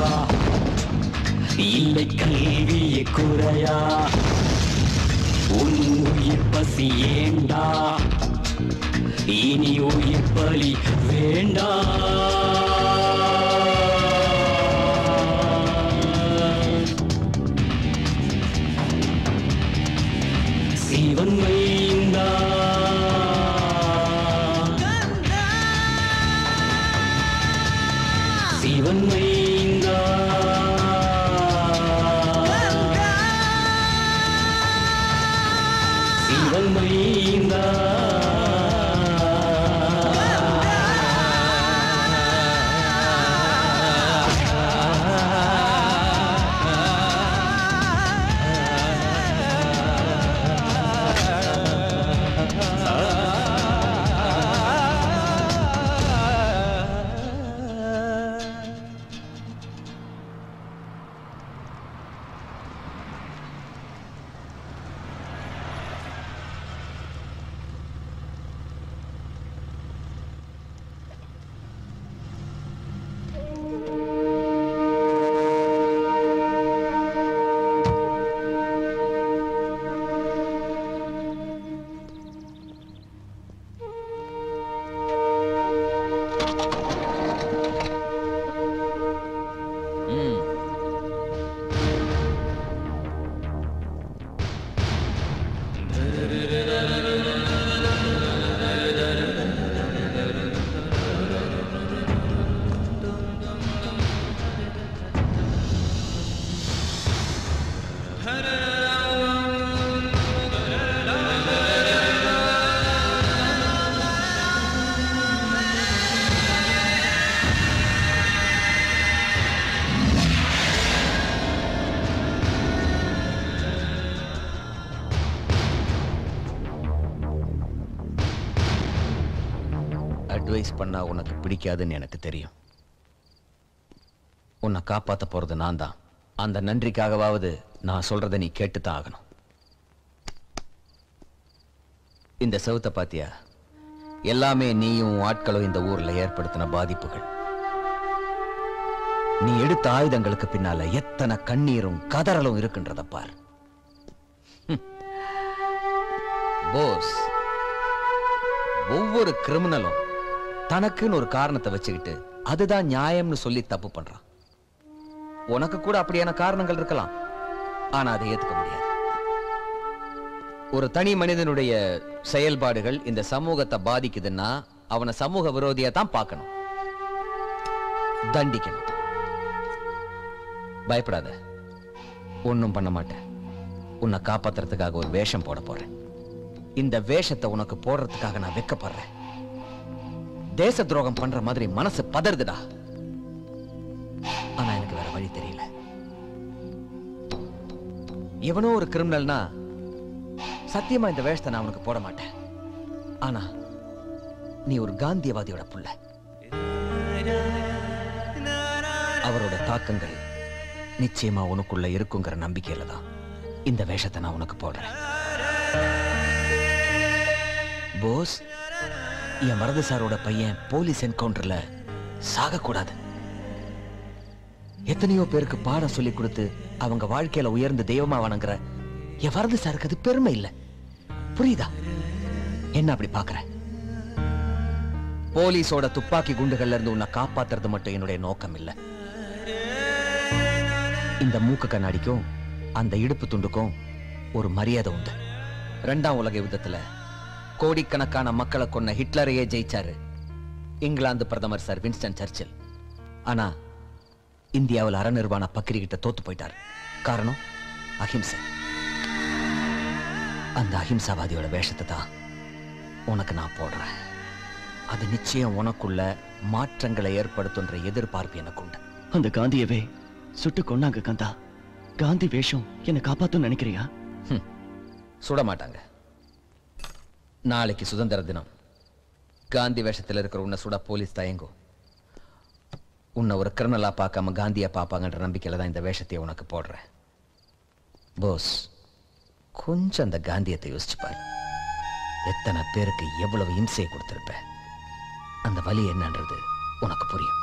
N: இல்லை கல்வியை குறையா, உன் உயிர் பசி ஏண்டா, இனி உயிர் பலி வேண்டா. சிவன் மைந்தா, சிவன் மைந்தா, சிவன் மைந்தா,
A: அட்வைஸ் பண்ணா உனக்கு பிடிக்காதுன்னு எனக்கு தெரியும். உன்னை காப்பாத்த போறது நான் தான். அந்த நன்றிக்காகவாவது நான் சொல்றதை நீ கேட்டுத்தான் ஆகணும். இந்த செவுத்த பாத்தியா? எல்லாமே நீயும் ஆட்களும் இந்த ஊர்ல ஏற்படுத்தின பாதிப்புகள். நீ எடுத்த ஆயுதங்களுக்கு பின்னால எத்தனை கண்ணீரும் கதறலும் இருக்குன்றத பார். போஸ், ஒவ்வொரு கிரிமினலும் தனக்குன்னு ஒரு காரணத்தை வச்சுக்கிட்டு அதுதான் நியாயம்னு சொல்லி தப்பு பண்றான். உனக்கு கூட அப்படியான காரணங்கள் இருக்கலாம், ஆனா அதை ஏத்துக்க முடியாது. ஒரு தனி மனிதனுடைய செயல்பாடுகள் இந்த சமூகத்தை பாதிக்குதுன்னா அவனை சமூக விரோதியா தான் பார்க்கணும், தண்டிக்கணும். பயப்படாத, ஒன்னும் பண்ண மாட்டேன். உன்னை காப்பாத்துறதுக்காக ஒரு வேஷம் போட போறேன். இந்த வேஷத்தை உனக்கு போடுறதுக்காக நான் வெக்கப்படுறேன். தேச துரோகம் பண்ற மாதிரி மனசு பதறுதுடா. ஆனா எனக்கு வேற வழி தெரியல. எவனோ ஒரு கிரிமினல்னா சத்தியமா இந்த வேஷத்தை நான் உனக்கு போட மாட்டேன். ஆனா நீ ஒரு காந்தியவாதியோட புள்ள. அவரோட தாக்கங்கள் நிச்சயமா உனக்குள்ள இருக்குங்கிற நம்பிக்கையில தான் இந்த வேஷத்தை நான் உனக்கு போடுறேன். போஸ், என் வரது சாரோட பையன் போலீஸ் என்கவுண்டர்ல சாகக்கூடாது. எத்தனையோ பேருக்கு பாடம் சொல்லி கொடுத்து அவங்க வாழ்க்கையில உயர்ந்த தெய்வமா வணங்குற என் வரது சாருக்கு அது பெருமை இல்ல. புரியுதா? என்ன அப்படி பாக்குற? போலீஸோட துப்பாக்கி குண்டுகள்ல இருந்து உன்னை காப்பாத்துறது மட்டும் என்னுடைய நோக்கம் இல்ல. இந்த மூக்கு கண்ணாடிக்கும் அந்த இடுப்பு துண்டுக்கும் ஒரு மரியாதை உண்டு. 2ஆம் உலக யுத்தத்துல கோடிக்கணக்கான மக்களை கொன்ன ஹிட்லரையே ஜெயிச்சாரு இங்கிலாந்து பிரதமர் சர் வின்ஸ்டன் சர்ச்சில். ஆனா இந்தியாவில் அறநிர்வாண பக்கிரி கிட்ட தோத்து போயிட்டார். காரணம் அஹிம்சை. அந்த அஹிம்சாவாதியோட வேஷத்தை தான் உனக்கு நான் போடுறேன். அது நிச்சயம் உனக்குள்ள மாற்றங்களை ஏற்படுத்துன்ற எதிர்பார்ப்பு எனக்கு உண்டு.
I: அந்த காந்தியவே சுட்டு கொண்டாங்க கந்தா. காந்தி வேஷம் என்னை காப்பாத்தும் நினைக்கிறியா?
A: சுட மாட்டாங்க. நாளைக்கு சுதந்திர தினம். காந்தி வேஷத்தில் இருக்கிற உன்னை சுட போலீஸ் தயங்கும். உன்னை ஒரு கிரிமினலா பார்க்காம காந்தியா பார்ப்பாங்கன்ற நம்பிக்கையில தான் இந்த வேஷத்தை உனக்கு போடுறேன். போஸ், கொஞ்சம் அந்த காந்தியத்தை யோசிச்சு பாரு. எத்தனை பேருக்கு எவ்வளவு இம்சையை கொடுத்திருப்ப. அந்த வலி என்னன்றது உனக்கு புரியும்.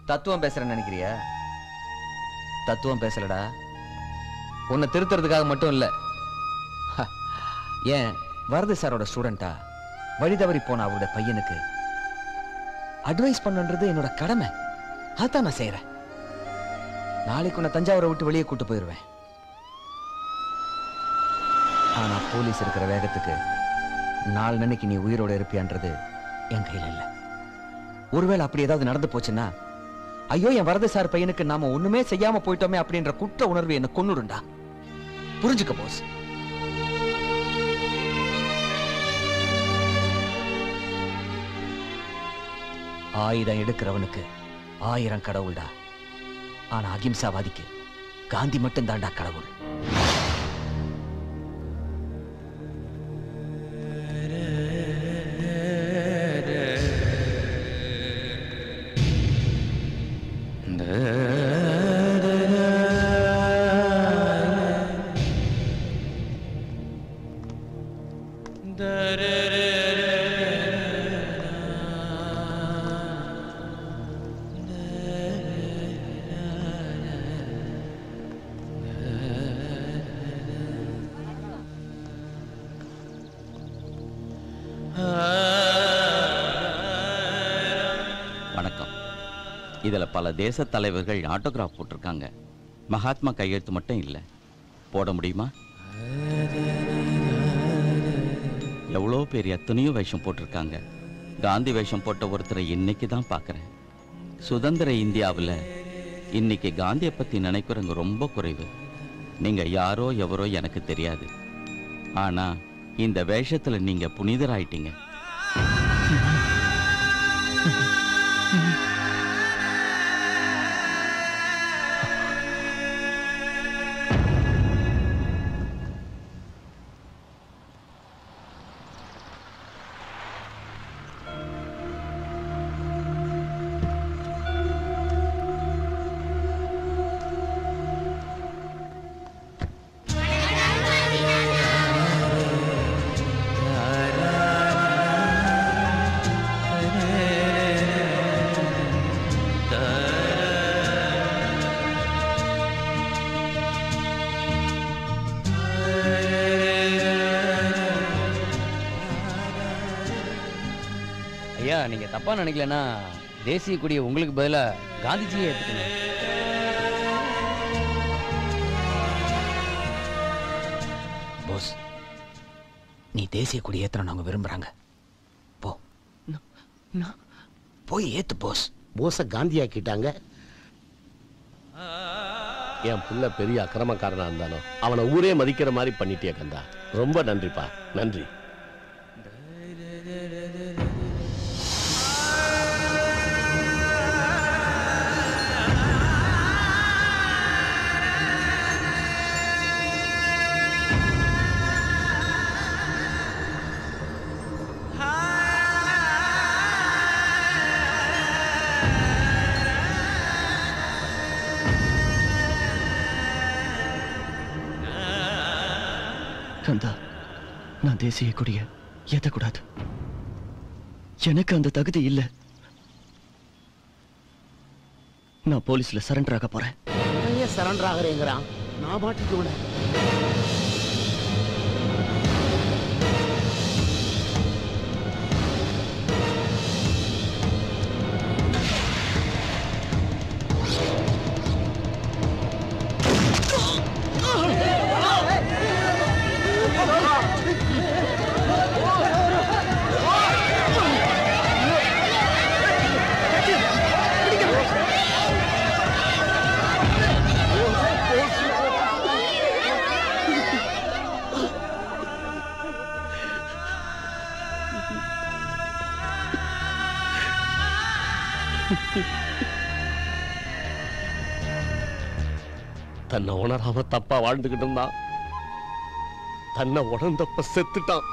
A: தத்துவம் பேசுறேன்னு நினைக்கிறியா? தத்துவம் பேசலடா. உன்னை திருத்துறதுக்காக மட்டும் இல்ல. ஏன் வரது சாரோட ஸ்டூடெண்டா வழி தவறி போன அவருடைய பையனுக்கு அட்வைஸ் பண்ணன்றது என்னோட கடமை. அதான் நான் செய்யறேன். நாளைக்கு உன்னை தஞ்சாவூரை விட்டு வெளியே கூட்டு போயிருவேன். ஆனா போலீஸ் இருக்கிற வேகத்துக்கு நாளைக்கு நீ உயிரோட இருப்பியான்றது என் கையில இல்ல. ஒருவேளை அப்படி ஏதாவது நடந்து போச்சுன்னா, ஐயோ என் வரது சார் பையனுக்கு நாம ஒண்ணுமே செய்யாம போயிட்டோமே அப்படின்ற குற்ற உணர்வு என்ன கொன்னுடுண்டா. புரிஞ்சுக்க போஸ். ஆயுதம் எடுக்கிறவனுக்கு 1000 கடவுள்டா. ஆனா அகிம்சாவாதிக்கு காந்தி மட்டும் தான்டா கடவுள்.
E: வணக்கம். இதுல பல தேச தலைவர்கள் ஆட்டோகிராஃப் போட்டிருக்காங்க. மகாத்மா கையெழுத்து மட்டும் இல்லை. போட முடியுமா? எவ்வளோ பேர் எத்தனையோ வேஷம் போட்டிருக்காங்க. காந்தி வேஷம் போட்ட ஒருத்தரை இன்னைக்கு தான் பார்க்குறேன். சுதந்திர இந்தியாவில் இன்னைக்கு காந்தியை பற்றி நினைக்கிறவங்க ரொம்ப குறைவு. நீங்கள் யாரோ எவரோ எனக்கு தெரியாது. ஆனால் இந்த வேஷத்தில் நீங்கள் புனிதராயிட்டீங்க.
O: ஐயா நீங்க தப்பா நினைக்கலன்னா தேசிய கொடியை உங்களுக்கு பதிலா காந்திஜியை ஏத்துக்கணும்.
A: போஸ், நீ தேசிய கொடி ஏத்தணும் அவங்க விரும்புறாங்க. போ போய் ஏத்து போஸ்.
B: போஸ காந்தியாக்கிட்டாங்க.
M: என் புள்ள பெரிய அக்கிரமக்காரனா இருந்தாலும் அவனை ஊரே மதிக்கிற மாதிரி பண்ணிட்டே கந்தா. ரொம்ப நன்றிப்பா, நன்றி.
I: கந்தா, நான் தேசிய கொடிய ஏத்தக்கூடாது. எனக்கு அந்த தகுதி இல்லை. நான் போலீஸ்ல சரண்டர் ஆக போறேன்.
B: சரண்டர் ஆகிறேங்கிறான். நான் பாட்டுக்கு விட
M: தன்னை உணராம தப்பா வாழ்ந்துகிட்டு இருந்தான். தன்னை உணர்ந்தப்ப செத்துட்டான்.